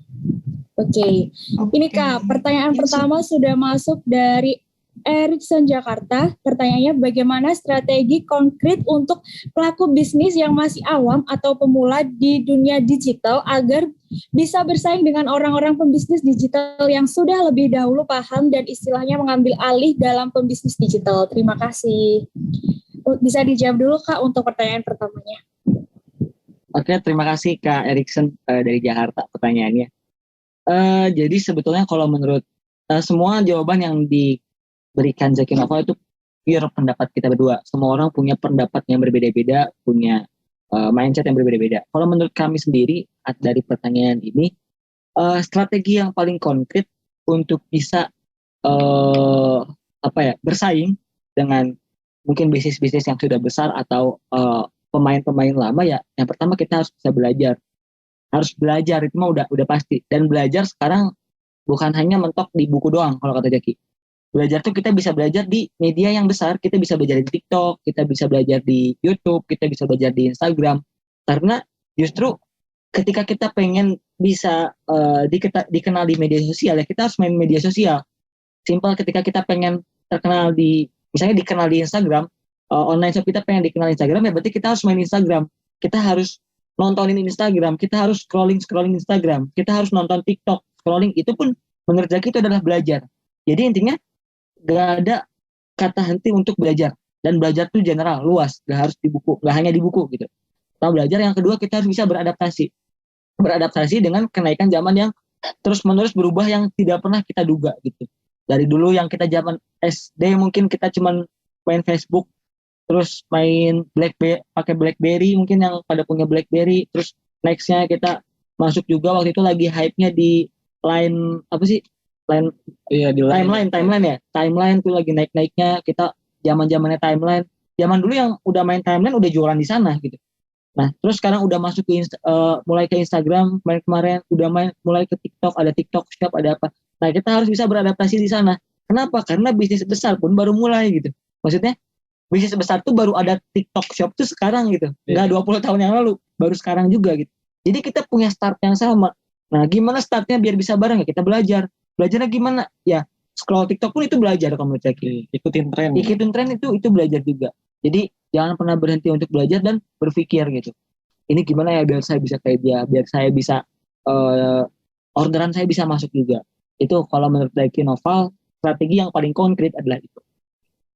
Oke. Ini Kak, pertanyaan pertama sudah masuk dari Erikson Jakarta. Pertanyaannya, bagaimana strategi konkret untuk pelaku bisnis yang masih awam atau pemula di dunia digital agar bisa bersaing dengan orang-orang pembisnis digital yang sudah lebih dahulu paham dan istilahnya mengambil alih dalam pembisnis digital? Terima kasih. Bisa dijawab dulu Kak untuk pertanyaan pertamanya. Oke, terima kasih Kak Erikson dari Jakarta pertanyaannya. Jadi sebetulnya kalau menurut semua jawaban yang diberikan Zaki Nova itu pure pendapat kita berdua. Semua orang punya pendapat yang berbeda-beda, punya mindset yang berbeda-beda. Kalau menurut kami sendiri dari pertanyaan ini, strategi yang paling konkret untuk bisa bersaing dengan mungkin bisnis-bisnis yang sudah besar atau pemain-pemain lama, ya yang pertama kita harus bisa belajar. Harus belajar, itu mah udah pasti. Dan belajar sekarang bukan hanya mentok di buku doang kalau kata Jaki. Belajar tuh kita bisa belajar di media yang besar, kita bisa belajar di TikTok, kita bisa belajar di YouTube, kita bisa belajar di Instagram. Karena justru ketika kita pengen bisa dikenal di media sosial, ya kita harus main media sosial. Simpel, ketika kita pengen terkenal misalnya dikenal di Instagram, online shop kita pengen dikenal Instagram, ya berarti kita harus main Instagram. Kita harus nontonin Instagram, kita harus scrolling Instagram, kita harus nonton TikTok, scrolling, itu pun menurut Zaki itu adalah belajar. Jadi intinya gak ada kata henti untuk belajar, dan belajar tuh general, luas, gak harus di buku, gak hanya di buku gitu. Kita belajar. Yang kedua, kita harus bisa beradaptasi dengan kenaikan zaman yang terus menerus berubah yang tidak pernah kita duga gitu. Dari dulu yang kita zaman SD mungkin kita cuman main Facebook, terus main pakai BlackBerry, mungkin yang pada punya BlackBerry. Terus nextnya kita masuk juga waktu itu lagi hype-nya di Line, apa sih? Line, Iya, di timeline ya. Timeline tuh lagi naik-naiknya, kita zaman-zamannya timeline. Zaman dulu yang udah main timeline udah jualan di sana gitu. Nah, terus sekarang udah masuk ke mulai ke Instagram, kemarin udah mulai ke TikTok, ada TikTok Shop, ada apa. Nah, kita harus bisa beradaptasi di sana. Kenapa? Karena bisnis besar pun baru mulai gitu. Maksudnya bisnis besar tuh baru ada TikTok Shop tuh sekarang gitu. Nggak 20 tahun yang lalu, baru sekarang juga gitu. Jadi kita punya start yang sama. Nah, gimana startnya biar bisa bareng ya? Kita belajar. Belajarnya gimana? Ya, scroll TikTok pun itu belajar kalau menurut saya. Ikutin tren itu belajar juga. Jadi jangan pernah berhenti untuk belajar dan berpikir gitu. Ini gimana ya biar saya bisa kayak dia, biar saya bisa orderan saya bisa masuk juga. Itu kalau menurut Zaki Noval, strategi yang paling konkret adalah itu.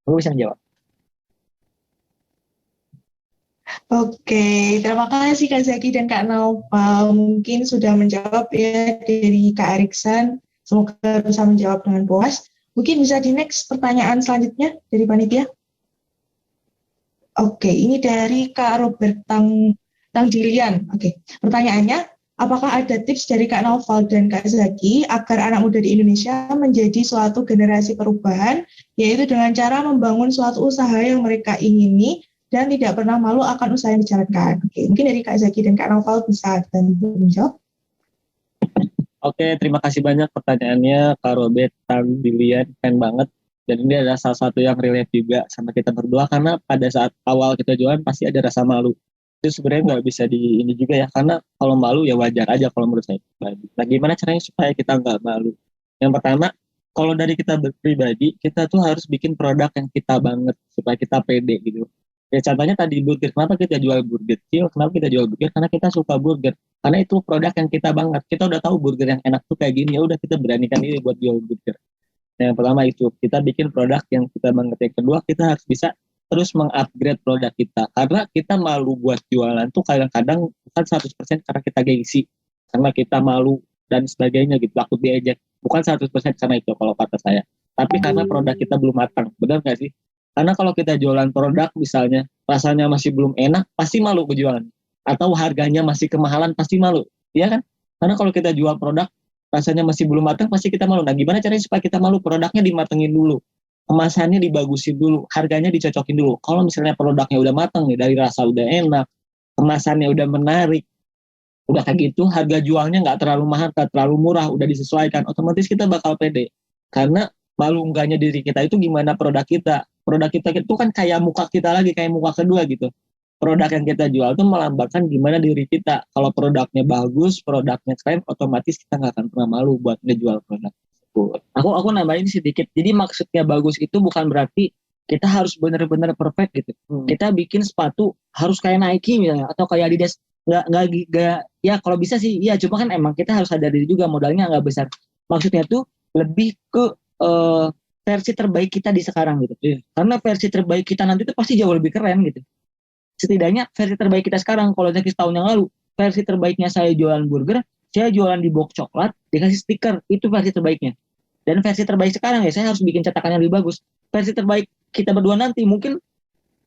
Aku bisa menjawab. Oke, terima kasih Kak Zaki dan Kak Naufal. Mungkin sudah menjawab ya dari Kak Erikson. Semoga bisa menjawab dengan puas. Mungkin bisa di next pertanyaan selanjutnya dari panitia. Oke, ini dari Kak Robert Tangdilian. Oke, pertanyaannya, apakah ada tips dari Kak Naufal dan Kak Zaki agar anak muda di Indonesia menjadi suatu generasi perubahan, yaitu dengan cara membangun suatu usaha yang mereka ingini dan tidak pernah malu akan usaha yang dijalankan? Oke, mungkin dari Kak Zaki dan Kak Naufal bisa bantu menjawab. Oke, terima kasih banyak pertanyaannya Kak Robert Tangdilian, keren banget. Dan ini adalah salah satu yang relate juga sama kita berdua, karena pada saat awal kita jualan pasti ada rasa malu. Itu sebenarnya nggak bisa di ini juga ya, karena kalau malu ya wajar aja kalau menurut saya. Nah, gimana caranya supaya kita nggak malu? Yang pertama, kalau dari kita pribadi, kita tuh harus bikin produk yang kita banget supaya kita pede gitu. Ya contohnya tadi burger, kenapa kita jual burger kecil? Kenapa kita jual burger? Karena kita suka burger. Karena itu produk yang kita banget. Kita udah tahu burger yang enak tuh kayak gini, ya udah kita beranikan diri buat jual burger. Nah, yang pertama itu kita bikin produk yang kita banget. Yang kedua kita harus bisa terus mengupgrade produk kita. Karena kita malu buat jualan tuh kadang-kadang bukan 100% karena kita gengsi, karena kita malu dan sebagainya gitu. Takut diejek. Bukan 100% karena itu kalau kata saya. Tapi karena produk kita belum matang. Benar nggak sih? Karena kalau kita jualan produk misalnya rasanya masih belum enak, pasti malu kejualan. Atau harganya masih kemahalan, pasti malu. Iya kan? Karena kalau kita jual produk rasanya masih belum matang, pasti kita malu. Nah, gimana caranya supaya kita malu? Produknya dimatengin dulu, kemasannya dibagusin dulu, harganya dicocokin dulu. Kalau misalnya produknya udah matang nih, dari rasa udah enak, kemasannya udah menarik, udah kayak gitu, harga jualnya nggak terlalu mahal, nggak terlalu murah, udah disesuaikan, otomatis kita bakal pede. Karena malu enggaknya diri kita itu gimana produk kita. Produk kita itu kan kayak muka kita lagi, kayak muka kedua gitu. Produk yang kita jual tuh melambangkan gimana diri kita. Kalau produknya bagus, produknya keren, otomatis kita nggak akan pernah malu buat ngejual produk tersebut. Aku nambahin sedikit. Jadi maksudnya bagus itu bukan berarti kita harus benar-benar perfect gitu. Kita bikin sepatu harus kayak Nike misalnya atau kayak Adidas. Nggak ya kalau bisa sih ya, cuma kan emang kita harus sadar diri juga modalnya nggak besar. Maksudnya tuh lebih ke versi terbaik kita di sekarang gitu. Karena versi terbaik kita nanti tuh pasti jauh lebih keren gitu. Setidaknya versi terbaik kita sekarang, kalau dari tahun yang lalu, versi terbaiknya saya jualan burger, saya jualan di box coklat, dikasih stiker, itu versi terbaiknya. Dan versi terbaik sekarang ya, saya harus bikin cetakan yang lebih bagus. Versi terbaik kita berdua nanti mungkin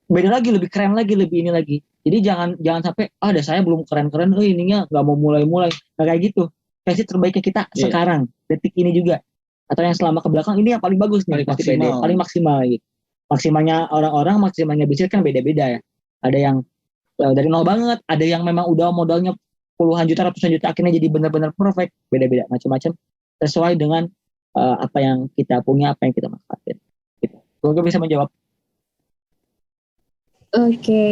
beda lagi, lebih keren lagi, lebih ini lagi. Jadi jangan sampai, ada saya belum keren-keren, ininya nggak mau mulai-mulai. Nah, kayak gitu. Versi terbaiknya kita sekarang, detik ini juga. Atau yang selama ke belakang, ini yang paling bagus nih, paling maksimal gitu. Maksimalnya orang-orang, maksimalnya bisnis kan beda-beda ya. Ada yang dari nol banget, ada yang memang udah modalnya puluhan juta, ratusan juta, akhirnya jadi benar-benar perfect, beda-beda, macam-macam, sesuai dengan apa yang kita punya, apa yang kita manfaatin. Gitu. Semoga bisa menjawab. Oke,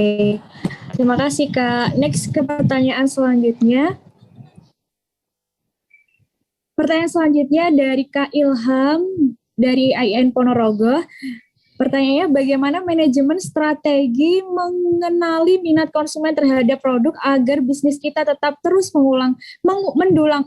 terima kasih Kak. Next ke pertanyaan selanjutnya. Pertanyaan selanjutnya dari Kak Ilham dari IN Ponorogo. Pertanyaannya, bagaimana manajemen strategi mengenali minat konsumen terhadap produk agar bisnis kita tetap terus mendulang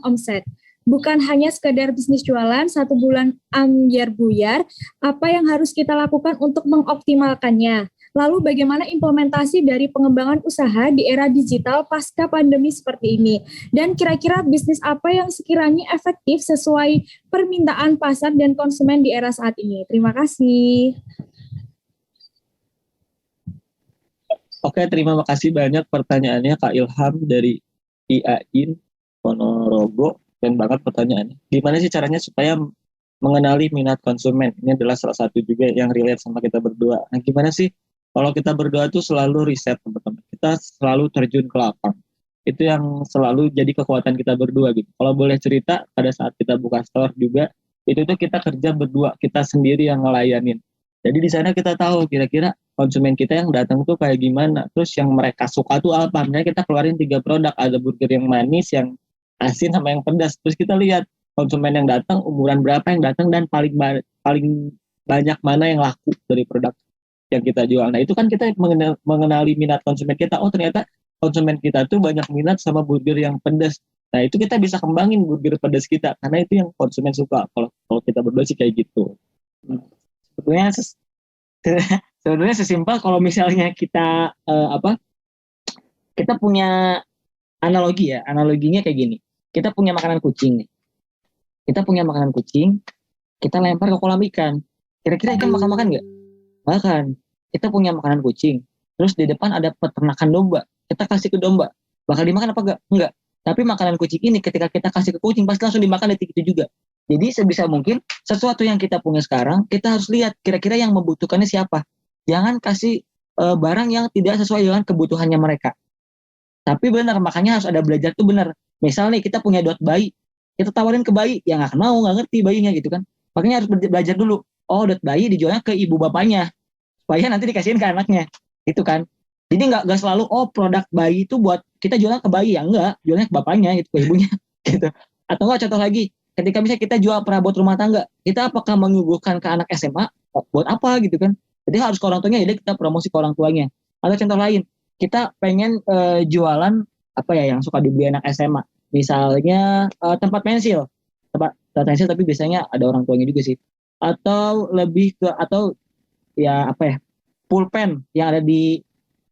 omset? Bukan hanya sekedar bisnis jualan, 1 bulan ambyar buyar, apa yang harus kita lakukan untuk mengoptimalkannya? Lalu bagaimana implementasi dari pengembangan usaha di era digital pasca pandemi seperti ini? Dan kira-kira bisnis apa yang sekiranya efektif sesuai permintaan pasar dan konsumen di era saat ini? Terima kasih. Oke, terima kasih banyak pertanyaannya Kak Ilham dari IAIN Ponorogo. Keren banget pertanyaannya. Gimana sih caranya supaya mengenali minat konsumen? Ini adalah salah satu juga yang relate sama kita berdua. Nah, gimana sih kalau kita berdua tuh selalu riset, teman-teman. Kita selalu terjun ke lapang. Itu yang selalu jadi kekuatan kita berdua gitu. Kalau boleh cerita, pada saat kita buka store juga, itu tuh kita kerja berdua, kita sendiri yang ngelayanin. Jadi di sana kita tahu kira-kira konsumen kita yang datang tuh kayak gimana. Terus yang mereka suka tuh apa. Misalnya kita keluarin 3 produk, ada burger yang manis, yang asin, sama yang pedas. Terus kita lihat konsumen yang datang, umuran berapa yang datang, dan paling banyak mana yang laku dari produk yang kita jual. Nah, itu kan kita mengenali minat konsumen kita. Oh, ternyata konsumen kita tuh banyak minat sama burger yang pedas. Nah, itu kita bisa kembangin burger pedas kita karena itu yang konsumen suka. Kalau kita berdua sih kayak gitu. Sebenarnya sesimpel kalau misalnya kita kita punya analogi ya. Analoginya kayak gini. Kita punya makanan kucing nih. Kita punya makanan kucing, kita lempar ke kolam ikan. Kira-kira ikan makan nggak? Makan. Kita punya makanan kucing, terus di depan ada peternakan domba, kita kasih ke domba, bakal dimakan apa enggak? Tapi makanan kucing ini ketika kita kasih ke kucing pasti langsung dimakan detik itu juga. Jadi sebisa mungkin sesuatu yang kita punya sekarang kita harus lihat kira-kira yang membutuhkannya siapa. Jangan kasih barang yang tidak sesuai dengan kebutuhannya mereka. Tapi benar, makanya harus ada belajar tuh benar. Misal nih kita punya dot bayi, kita tawarin ke bayi, ya nggak mau, nggak ngerti bayinya gitu kan. Makanya harus belajar dulu. Oh, dot bayi dijualnya ke ibu bapaknya, supaya nanti dikasihin ke anaknya, gitu kan. Jadi nggak selalu produk bayi itu buat kita jualnya ke bayi, ya enggak, jualnya ke bapaknya gitu, ke ibunya gitu. Atau enggak, contoh lagi, ketika misalnya kita jual perabot rumah tangga, kita apakah menyuguhkan ke anak SMA buat apa gitu kan. Jadi harus ke orang tuanya, jadi kita promosi ke orang tuanya. Atau contoh lain, kita pengen jualan apa ya yang suka dibeli anak SMA, misalnya tempat pensil tapi biasanya ada orang tuanya juga sih. atau lebih ke atau ya apa ya pulpen yang ada di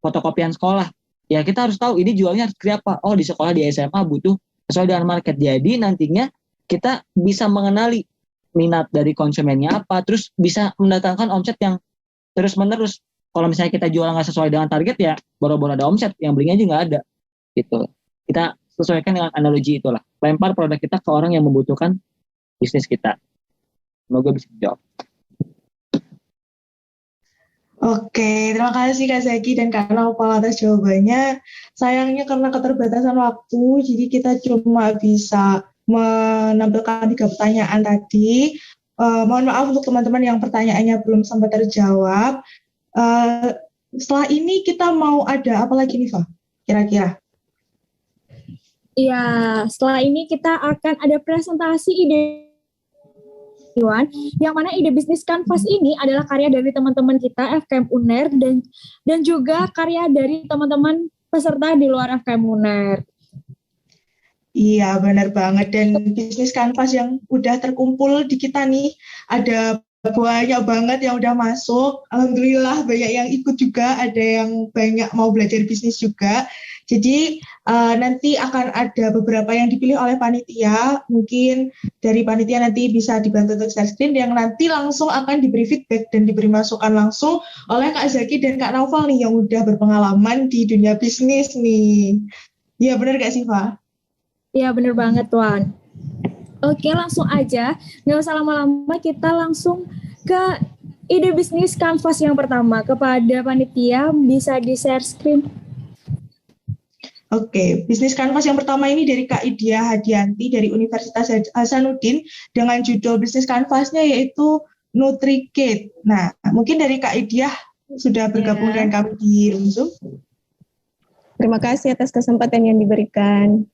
fotokopian sekolah. Ya kita harus tahu ini jualnya harus apa. Oh di sekolah di SMA butuh sesuai dengan market. Jadi nantinya kita bisa mengenali minat dari konsumennya apa, terus bisa mendatangkan omset yang terus menerus. Kalau misalnya kita jual nggak sesuai dengan target ya boro-boro ada omset, yang belinya juga nggak ada. Gitu. Kita sesuaikan dengan analogi itulah. Lempar produk kita ke orang yang membutuhkan bisnis kita. Semoga bisa dijawab. Oke, terima kasih Kak Zaki dan Kak Naufal atas jawabannya. Sayangnya karena keterbatasan waktu, jadi kita cuma bisa menampilkan 3 pertanyaan tadi. Mohon maaf untuk teman-teman yang pertanyaannya belum sempat terjawab. Setelah ini kita mau ada apa lagi nih, Fa? Kira-kira? Iya, setelah ini kita akan ada presentasi ide Iwan, yang mana ide bisnis Canvas ini adalah karya dari teman-teman kita FKM UNER dan juga karya dari teman-teman peserta di luar FKM UNER. Iya, benar banget. Dan bisnis Canvas yang udah terkumpul di kita nih, ada banyak banget yang udah masuk. Alhamdulillah banyak yang ikut juga, ada yang banyak mau belajar bisnis juga. Jadi nanti akan ada beberapa yang dipilih oleh panitia. Mungkin dari panitia nanti bisa dibantu untuk share screen yang nanti langsung akan diberi feedback dan diberi masukan langsung oleh Kak Zaki dan Kak Naufal nih yang udah berpengalaman di dunia bisnis nih. Ya benar gak sih, Fa? Ya bener banget Tuan. Oke langsung aja, nggak usah lama-lama kita langsung ke ide bisnis Canvas yang pertama. Kepada panitia bisa di share screen. Oke, bisnis Canvas yang pertama ini dari Kak Idia Hadianti dari Universitas Hasanuddin dengan judul bisnis Canvasnya yaitu NutriKit. Nah, mungkin dari Kak Idia sudah bergabung dengan kami di Room Zoom. Terima kasih atas kesempatan yang diberikan.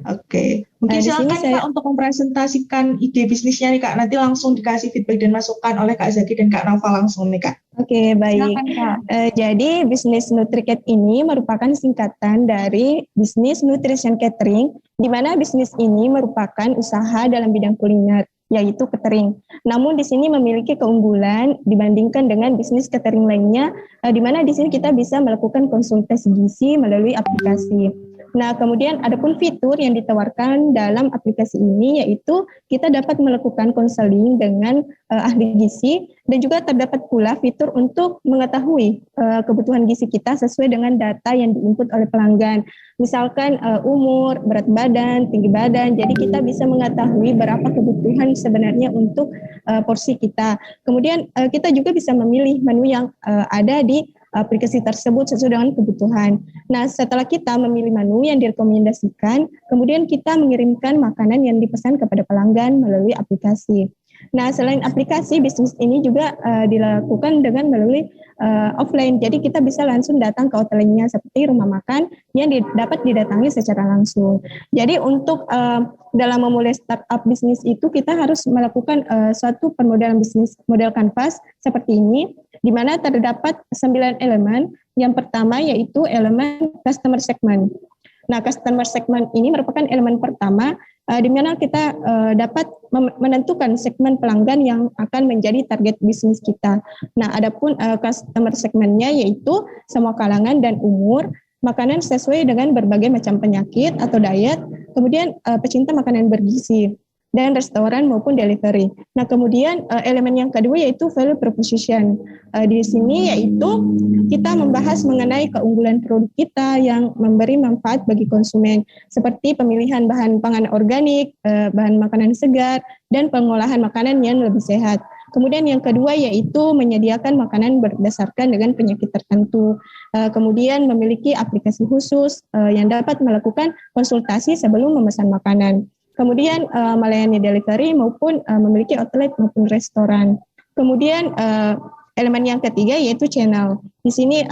Oke, mungkin silakan Kak untuk mempresentasikan ide bisnisnya nih Kak. Nanti langsung dikasih feedback dan masukan oleh Kak Zaki dan Kak Naufal langsung nih Kak. Oke, baik. Silakan Kak. Jadi bisnis NutriKit ini merupakan singkatan dari bisnis nutrition catering, di mana bisnis ini merupakan usaha dalam bidang kuliner, yaitu catering. Namun di sini memiliki keunggulan dibandingkan dengan bisnis catering lainnya, di mana di sini kita bisa melakukan konsultasi gizi melalui aplikasi. Nah, kemudian ada pun fitur yang ditawarkan dalam aplikasi ini, yaitu kita dapat melakukan konseling dengan ahli gizi, dan juga terdapat pula fitur untuk mengetahui kebutuhan gizi kita sesuai dengan data yang diinput oleh pelanggan. Misalkan umur, berat badan, tinggi badan, jadi kita bisa mengetahui berapa kebutuhan sebenarnya untuk porsi kita. Kemudian kita juga bisa memilih menu yang ada di aplikasi tersebut sesuai dengan kebutuhan. Nah, setelah kita memilih menu yang direkomendasikan, kemudian kita mengirimkan makanan yang dipesan kepada pelanggan melalui aplikasi. Nah, selain aplikasi, bisnis ini juga dilakukan dengan melalui offline. Jadi kita bisa langsung datang ke hotelnya seperti rumah makan yang dapat didatangi secara langsung. Jadi untuk dalam memulai startup bisnis itu kita harus melakukan suatu permodalan bisnis model Canvas seperti ini, di mana terdapat 9 elemen. Yang pertama yaitu elemen customer segment. Nah, customer segment ini merupakan elemen pertama di mana kita dapat menentukan segmen pelanggan yang akan menjadi target bisnis kita. Nah, adapun customer segmentnya yaitu semua kalangan dan umur, makanan sesuai dengan berbagai macam penyakit atau diet, kemudian pecinta makanan bergizi, dan restoran maupun delivery. Nah, kemudian elemen yang kedua yaitu value proposition. Di sini yaitu kita membahas mengenai keunggulan produk kita yang memberi manfaat bagi konsumen, seperti pemilihan bahan pangan organik, bahan makanan segar, dan pengolahan makanan yang lebih sehat. Kemudian yang kedua yaitu menyediakan makanan berdasarkan dengan penyakit tertentu. Kemudian memiliki aplikasi khusus yang dapat melakukan konsultasi sebelum memesan makanan. Kemudian melayani delivery maupun memiliki outlet maupun restoran. Kemudian elemen yang ketiga yaitu channel. Di sini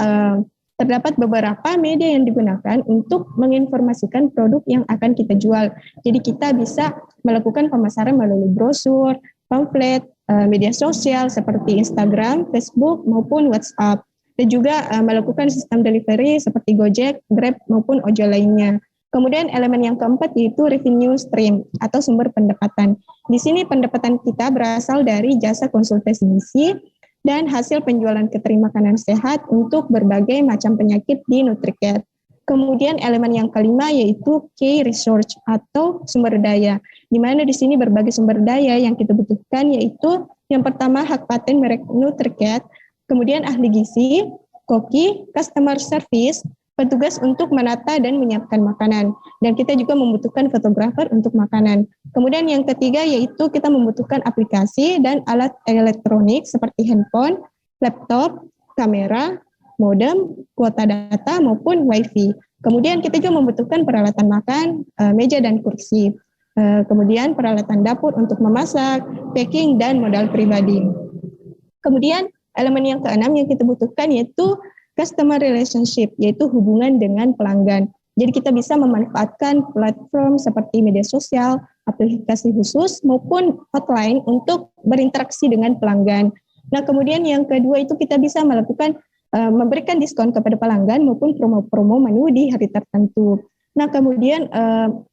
terdapat beberapa media yang digunakan untuk menginformasikan produk yang akan kita jual. Jadi kita bisa melakukan pemasaran melalui brosur, pamflet, media sosial seperti Instagram, Facebook maupun WhatsApp. Dan juga melakukan sistem delivery seperti Gojek, Grab maupun ojol lainnya. Kemudian elemen yang keempat yaitu revenue stream atau sumber pendapatan. Di sini pendapatan kita berasal dari jasa konsultasi gizi dan hasil penjualan catering makanan sehat untuk berbagai macam penyakit di NutriCare. Kemudian elemen yang kelima yaitu key research atau sumber daya, di mana di sini berbagai sumber daya yang kita butuhkan yaitu yang pertama hak paten merek NutriCare, kemudian ahli gizi, koki, customer service, petugas untuk menata dan menyiapkan makanan. Dan kita juga membutuhkan fotografer untuk makanan. Kemudian yang ketiga yaitu kita membutuhkan aplikasi dan alat elektronik seperti handphone, laptop, kamera, modem, kuota data maupun wifi. Kemudian kita juga membutuhkan peralatan makan, meja dan kursi. Kemudian peralatan dapur untuk memasak, packing, dan modal pribadi. Kemudian elemen yang keenam yang kita butuhkan yaitu customer relationship, yaitu hubungan dengan pelanggan. Jadi kita bisa memanfaatkan platform seperti media sosial, aplikasi khusus, maupun hotline untuk berinteraksi dengan pelanggan. Nah, kemudian yang kedua itu kita bisa melakukan memberikan diskon kepada pelanggan maupun promo-promo menu di hari tertentu. Nah, kemudian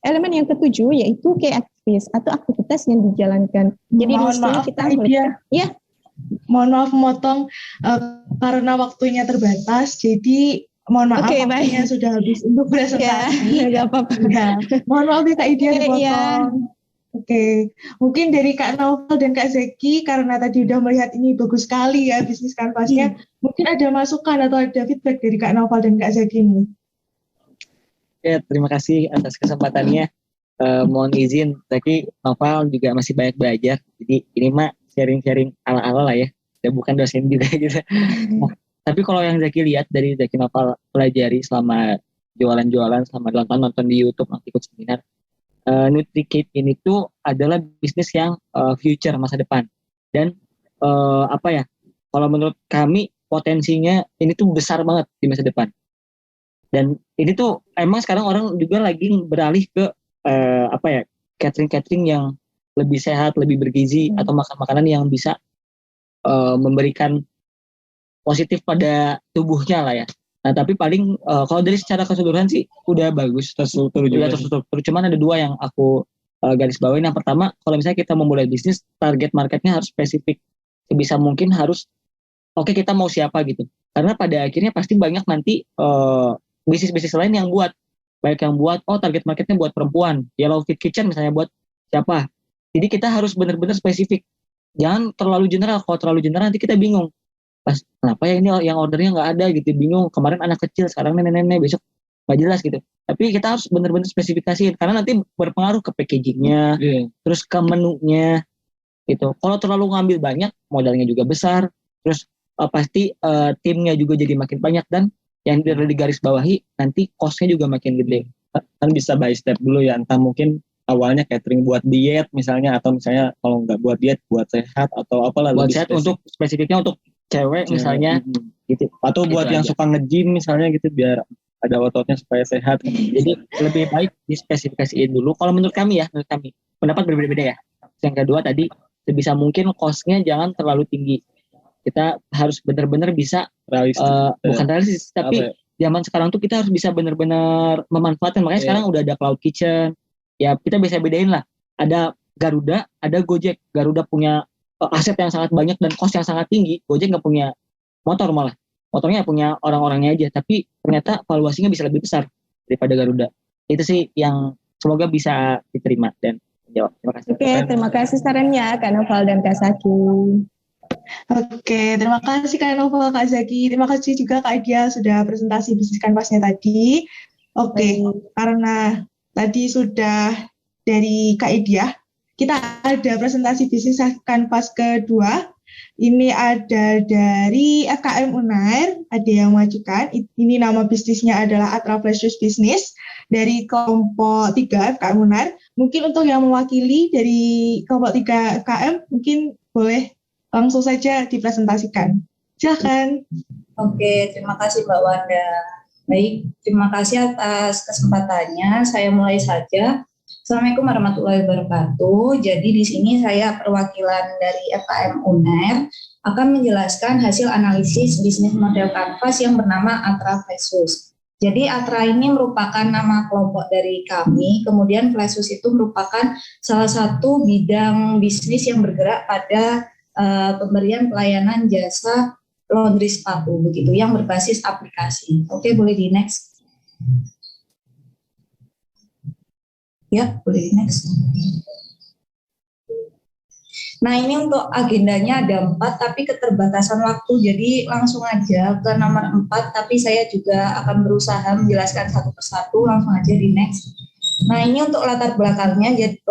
elemen yang ketujuh yaitu key activities atau aktivitas yang dijalankan. Jadi di sini kita ya. Mohon maaf memotong karena waktunya terbatas, jadi mohon maaf waktunya sudah habis untuk presentasi. Nggak apa-apa. Ya, mohon maaf ya Kak Idia dipotong. Ya. Oke, mungkin dari Kak Naufal dan Kak Zeki, karena tadi udah melihat ini bagus sekali ya bisnis kanvasnya, mungkin ada masukan atau ada feedback dari Kak Naufal dan Kak Zeki ini. Ya, terima kasih atas kesempatannya. Mohon izin, Zeki, Naufal juga masih banyak belajar, jadi ini mah sharing-sharing ala-ala lah ya, dan bukan dosen juga gitu. Nah, tapi kalau yang Zaki lihat dari Zaki Naufal pelajari selama jualan-jualan, selama nonton di YouTube, ikut seminar, NutriKit ini tuh adalah bisnis yang future masa depan. Dan kalau menurut kami potensinya ini tuh besar banget di masa depan. Dan ini tuh emang sekarang orang juga lagi beralih ke catering-catering yang lebih sehat, lebih bergizi, atau makan makanan yang bisa memberikan positif pada tubuhnya lah ya. Nah, tapi paling kalau dari secara keseluruhan sih udah bagus, terstruktur juga. Terstruktur. Cuman ada dua yang aku garis bawain. Yang pertama, kalau misalnya kita memulai bisnis, target marketnya harus spesifik. Sebisa mungkin harus, oke, kita mau siapa gitu. Karena pada akhirnya pasti banyak nanti bisnis-bisnis lain yang buat. Baik yang buat, target marketnya buat perempuan. Yellow Fit Kitchen misalnya buat siapa. Jadi kita harus benar-benar spesifik. Jangan terlalu general. Kalau terlalu general nanti kita bingung. Pas kenapa ya ini yang ordernya nggak ada gitu, bingung. Kemarin anak kecil, sekarang nenek-nenek, besok nggak jelas gitu. Tapi kita harus benar-benar spesifikasiin karena nanti berpengaruh ke packagingnya, terus ke menunya gitu. Kalau terlalu ngambil banyak, modalnya juga besar. Terus pasti timnya juga jadi makin banyak dan yang di garis bawahi nanti costnya juga makin gede. Kan bisa by step dulu ya, entah mungkin awalnya catering buat diet misalnya, atau misalnya kalau nggak buat diet buat sehat atau apalah. Buat sehat untuk spesifiknya untuk cewek misalnya gitu, atau buat yang suka nge-gym misalnya gitu, biar ada ototnya supaya sehat. Jadi lebih baik dispesifikasiin dulu. Kalau menurut kami pendapat berbeda-beda ya. Yang kedua tadi, sebisa mungkin cost-nya jangan terlalu tinggi. Kita harus benar-benar bisa bukan realistis, tapi zaman sekarang tuh kita harus bisa benar-benar memanfaatkan. Makanya sekarang udah ada cloud kitchen. Ya kita bisa bedain lah. Ada Garuda, ada Gojek. Garuda punya aset yang sangat banyak dan cost yang sangat tinggi. Gojek nggak punya motor malah. Motornya punya orang-orangnya aja. Tapi ternyata valuasinya bisa lebih besar daripada Garuda. Itu sih yang semoga bisa diterima dan jawab. Terima kasih. Oke, terima kasih sarannya Kak Naufal dan Kak Zaki. Oke, terima kasih Kak Naufal, Kak Zaki. Terima kasih juga Kak Idia sudah presentasi bisnis kanvasnya tadi. Oke, karena tadi sudah dari Kak Idia, kita ada presentasi bisnis kanvas kedua. Ini ada dari FKM Unair, ada yang mengajukan. Ini nama bisnisnya adalah Atra Flash Juice Business dari kelompok 3 FKM Unair. Mungkin untuk yang mewakili dari kelompok 3 FKM, mungkin boleh langsung saja dipresentasikan. Silakan. Oke, terima kasih Mbak Wanda. Baik, terima kasih atas kesempatannya. Saya mulai saja. Assalamualaikum warahmatullahi wabarakatuh. Jadi di sini saya perwakilan dari FKM Unair akan menjelaskan hasil analisis bisnis model kanvas yang bernama Atra Flash Juice. Jadi Atra ini merupakan nama kelompok dari kami, kemudian Flassus itu merupakan salah satu bidang bisnis yang bergerak pada pemberian pelayanan jasa laundry sepatu begitu, yang berbasis aplikasi. Oke, boleh di next. Ya, boleh di next. Nah, ini untuk agendanya ada 4, tapi keterbatasan waktu, jadi langsung aja ke nomor 4, tapi saya juga akan berusaha menjelaskan satu persatu, langsung aja di next. Nah, ini untuk latar belakangnya, jadi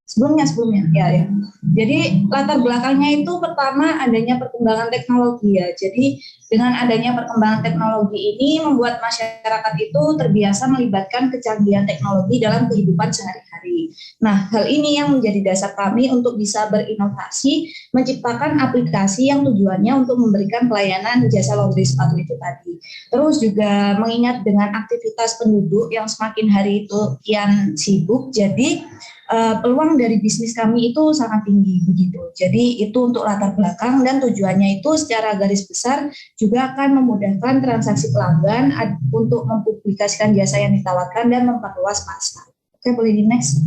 sebelumnya, ya. Jadi latar belakangnya itu pertama adanya perkembangan teknologi ya, jadi dengan adanya perkembangan teknologi ini membuat masyarakat itu terbiasa melibatkan kecanggihan teknologi dalam kehidupan sehari-hari. Nah, hal ini yang menjadi dasar kami untuk bisa berinovasi, menciptakan aplikasi yang tujuannya untuk memberikan pelayanan jasa laundry sepatu itu tadi. Terus juga mengingat dengan aktivitas penduduk yang semakin hari itu kian sibuk, jadi peluang dari bisnis kami itu sangat tinggi begitu. Jadi itu untuk latar belakang, dan tujuannya itu secara garis besar juga akan memudahkan transaksi pelanggan untuk mempublikasikan jasa yang ditawarkan dan memperluas pasar. Oke, boleh di next.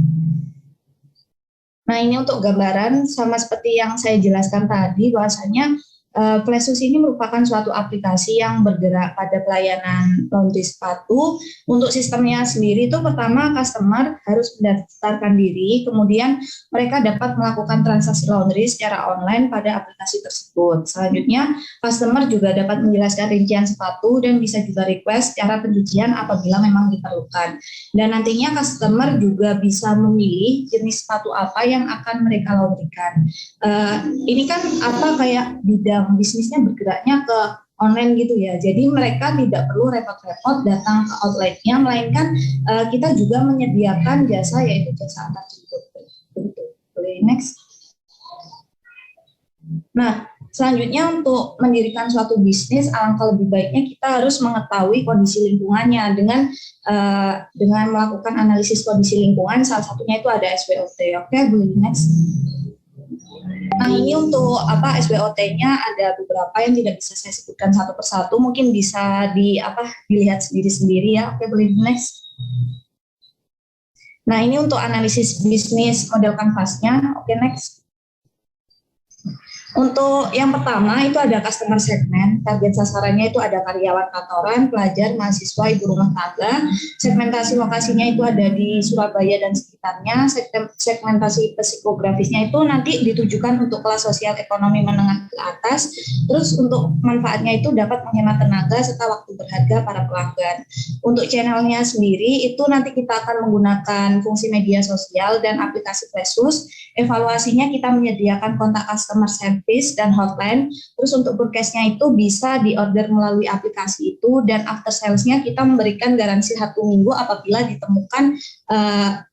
Nah, ini untuk gambaran sama seperti yang saya jelaskan tadi, bahwasanya Flassus ini merupakan suatu aplikasi yang bergerak pada pelayanan laundry sepatu. Untuk sistemnya sendiri itu pertama customer harus mendaftarkan diri, kemudian mereka dapat melakukan transaksi laundry secara online pada aplikasi tersebut. Selanjutnya, customer juga dapat menjelaskan rincian sepatu dan bisa juga request cara pencucian apabila memang diperlukan. Dan nantinya customer juga bisa memilih jenis sepatu apa yang akan mereka laundrykan. Ini kan kayak bidang bisnisnya bergeraknya ke online gitu ya. Jadi mereka tidak perlu repot-repot datang ke outletnya, melainkan kita juga menyediakan jasa, yaitu jasa antar jemput. Boleh next. Nah, selanjutnya untuk mendirikan suatu bisnis, alangkah lebih baiknya kita harus mengetahui kondisi lingkungannya dengan melakukan analisis kondisi lingkungan. Salah satunya itu ada SWOT. Oke, boleh next. Nah, ini untuk SWOT-nya ada beberapa yang tidak bisa saya sebutkan satu persatu, mungkin bisa dilihat sendiri-sendiri ya. Oke, boleh next. Nah, ini untuk analisis bisnis model kanvasnya. Oke, next. Untuk yang pertama itu ada customer segment, target sasarannya itu ada karyawan kantoran, pelajar, mahasiswa, ibu rumah tangga. Segmentasi lokasinya itu ada di Surabaya dan sekitarnya. Segmentasi psikografisnya itu nanti ditujukan untuk kelas sosial ekonomi menengah ke atas. Terus untuk manfaatnya itu dapat menghemat tenaga serta waktu berharga para pelanggan. Untuk channelnya sendiri itu nanti kita akan menggunakan fungsi media sosial dan aplikasi Flassus. Evaluasinya kita menyediakan kontak customer service dan hotline. Terus untuk broadcast-nya itu bisa diorder melalui aplikasi itu, dan after sales-nya kita memberikan garansi 1 minggu apabila ditemukan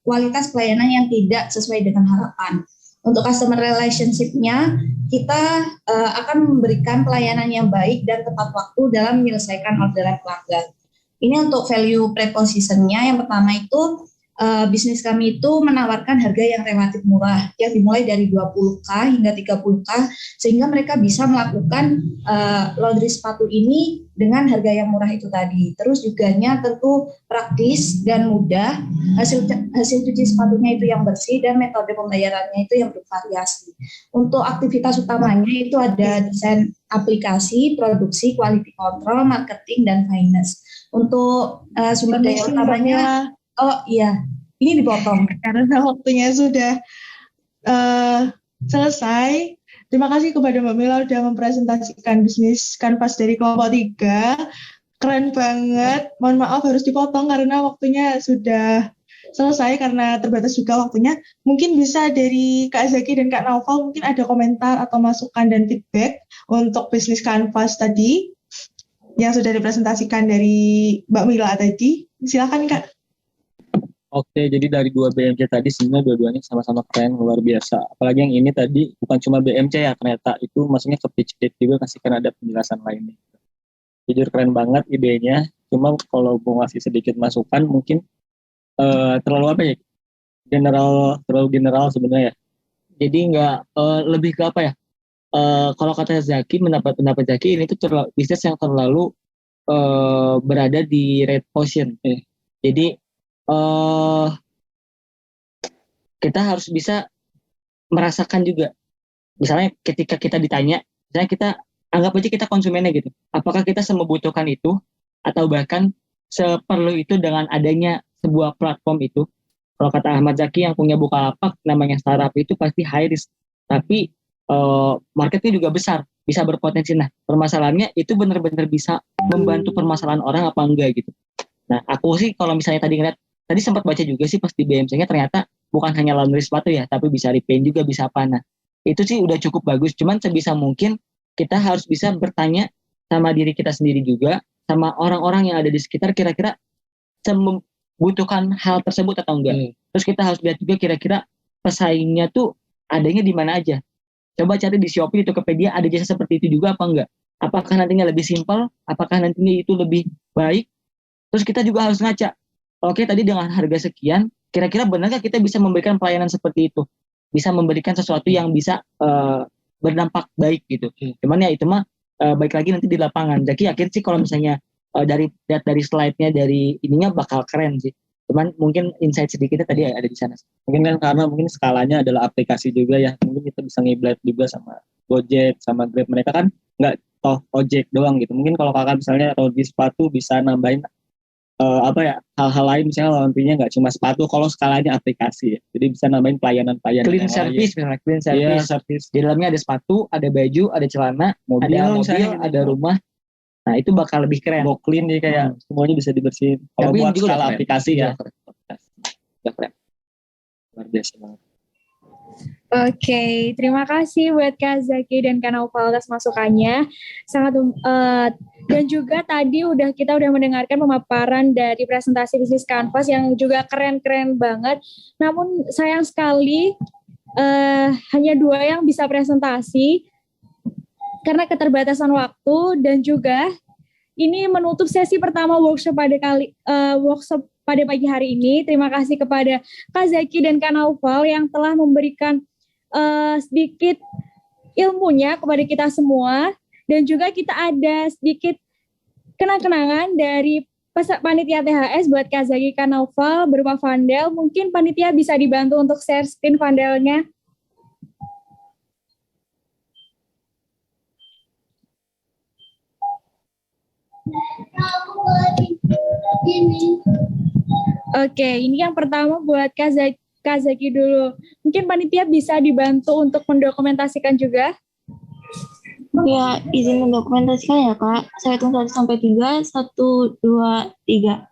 kualitas pelayanan yang tidak sesuai dengan harapan. Untuk customer relationship-nya kita akan memberikan pelayanan yang baik dan tepat waktu dalam menyelesaikan orderan pelanggan. Ini untuk value proposition-nya, yang pertama itu bisnis kami itu menawarkan harga yang relatif murah, ya dimulai dari 20.000 hingga 30.000, sehingga mereka bisa melakukan laundry sepatu ini dengan harga yang murah itu tadi. Terus juga tentu praktis dan mudah, hasil cuci sepatunya itu yang bersih, dan metode pembayarannya itu yang bervariasi. Untuk aktivitas utamanya itu ada desain aplikasi, produksi, quality control, marketing, dan finance. Untuk sumber daya utamanya, oh iya, ini dipotong karena waktunya sudah selesai. Terima kasih kepada Mbak Mila sudah mempresentasikan bisnis kanvas dari kelompok 3. Keren banget. Mohon maaf harus dipotong karena waktunya sudah selesai karena terbatas juga waktunya. Mungkin bisa dari Kak Zaki dan Kak Naufal mungkin ada komentar atau masukan dan feedback untuk bisnis kanvas tadi yang sudah dipresentasikan dari Mbak Mila tadi. Silakan Kak. Oke, jadi dari 2 BMC tadi sebenarnya dua-duanya sama-sama keren, luar biasa. Apalagi yang ini tadi bukan cuma BMC ya, ternyata itu maksudnya ke pitch deck juga kasihkan ada penjelasan lainnya. Jujur keren banget idenya, cuma kalau mau ngasih sedikit masukan mungkin terlalu terlalu general sebenarnya ya. Jadi nggak lebih ke apa ya? Kalau kata Zaki, pendapat Zaki ini tuh bisnis yang terlalu berada di red ocean. Jadi kita harus bisa merasakan juga. Misalnya ketika kita ditanya, misalnya kita anggap aja kita konsumennya gitu. Apakah kita membutuhkan itu atau bahkan seperlu itu dengan adanya sebuah platform itu? Kalau kata Ahmad Zaki yang punya Bukalapak namanya startup itu pasti high risk, tapi marketnya juga besar, bisa berpotensi. Nah, permasalahannya itu benar-benar bisa membantu permasalahan orang apa enggak gitu. Nah, aku sih kalau misalnya tadi sempat baca juga sih pas di BMC-nya ternyata bukan hanya laundry sepatu ya, tapi bisa repaint juga, bisa apa. Nah, itu sih udah cukup bagus. Cuman sebisa mungkin kita harus bisa bertanya sama diri kita sendiri juga, sama orang-orang yang ada di sekitar kira-kira membutuhkan hal tersebut atau enggak. Terus kita harus lihat juga kira-kira pesaingnya tuh adanya di mana aja. Coba cari di Shopee, di Tokopedia ada jasa seperti itu juga apa enggak. Apakah nantinya lebih simpel, apakah nantinya itu lebih baik. Terus kita juga harus ngaca. Oke, tadi dengan harga sekian, kira-kira benarkah kita bisa memberikan pelayanan seperti itu? Bisa memberikan sesuatu yang bisa berdampak baik gitu. Cuman ya itu mah baik lagi nanti di lapangan. Jadi yakin sih kalau misalnya dari slide-nya, dari ininya bakal keren sih. Cuman mungkin insight sedikitnya tadi ada di sana. Mungkin kan karena mungkin skalanya adalah aplikasi juga ya. Mungkin kita bisa ngiblat juga sama Gojek, sama Grab. Mereka kan nggak toh ojek doang gitu. Mungkin kalau kakak misalnya laundry sepatu bisa nambahin hal-hal lain, misalnya laundrynya nggak cuma sepatu, kalau skalanya aplikasi ya. Jadi bisa nambahin pelayanan clean service misalnya, clean service. Di dalamnya ada sepatu, ada baju, ada celana, ada mobil, ada rumah. Nah, itu bakal lebih keren. Mau clean jadi kayak semuanya bisa dibersihin. Kalau buat skala aplikasi ya. Keren. Luar biasa banget. Oke, terima kasih buat Kak Zaki dan Kak Naufal atas masukannya. Dan juga tadi kita udah mendengarkan pemaparan dari presentasi bisnis Canvas yang juga keren-keren banget. Namun sayang sekali hanya 2 yang bisa presentasi karena keterbatasan waktu, dan juga ini menutup sesi pertama workshop pada pagi hari ini. Terima kasih kepada Kak Zaki dan Kak Naufal yang telah memberikan sedikit ilmunya kepada kita semua, dan juga kita ada sedikit kenang-kenangan dari panitia THS buat Kak Zaki, Kak Naufal berupa vandel. Mungkin panitia bisa dibantu untuk share screen vandelnya. Oke, ini yang pertama buat Kak Zaki dulu. Mungkin panitia bisa dibantu untuk mendokumentasikan juga. Ya, izin mendokumentasikan ya, Kak. Saya hitung 1 sampai 3, 1, 2, 3.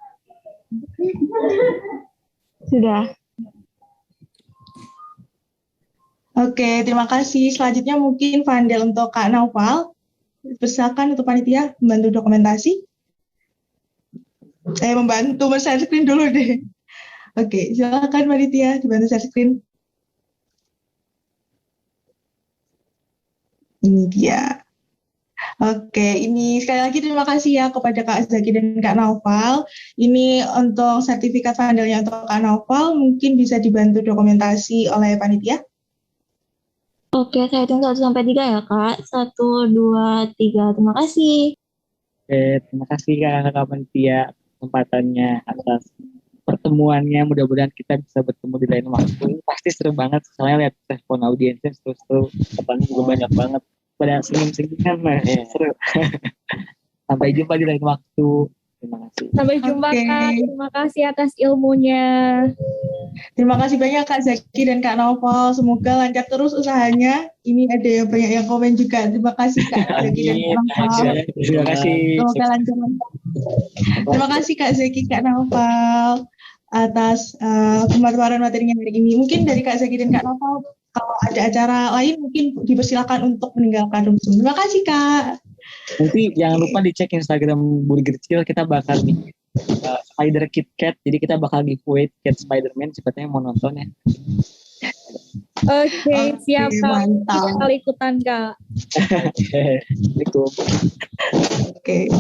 Sudah. Oke, terima kasih. Selanjutnya mungkin vandel untuk Kak Naufal. Persilakan untuk panitia membantu dokumentasi. Saya membantu share screen dulu deh. Oke, silakan panitia dibantu share screen. Ini dia. Oke, ini sekali lagi terima kasih ya kepada Kak Zaki dan Kak Naufal. Ini untuk sertifikat vandelnya untuk Kak Naufal, mungkin bisa dibantu dokumentasi oleh panitia. Oke, saya hitung 1 sampai 3 ya, Kak. 1, 2, 3. Terima kasih. Oke, terima kasih Kak panitia kesempatannya atas pertemuannya. Mudah-mudahan kita bisa bertemu di lain waktu. Pasti seru banget, soalnya lihat respon audiensnya seru-seru. Depannya juga banyak banget. Pada senyum-senyuman, seru. Sampai jumpa di lain waktu. Terima kasih. Sampai jumpa Kak. Terima kasih atas ilmunya. Terima kasih banyak Kak Zaki dan Kak Naufal. Semoga lancar terus usahanya. Ini ada yang banyak yang komen juga. Terima kasih Kak Zaki dan Kak Naufal. Terima kasih. Semoga lancar. Terima kasih Kak Zaki, Kak Naufal atas pemaparan materinya hari ini. Mungkin dari Kak Zaki dan Kak Naufal, kalau ada acara lain mungkin dipersilakan untuk meninggalkan room. Terima kasih Kak. Nanti jangan lupa dicek Instagram Burger Chill, kita bakal Spider Kit Kat, jadi kita bakal giveaway Cat Spiderman, sepertinya mau nonton ya. Oke, siap Kak. Kita ikutan Kak. Assalamualaikum. Oke.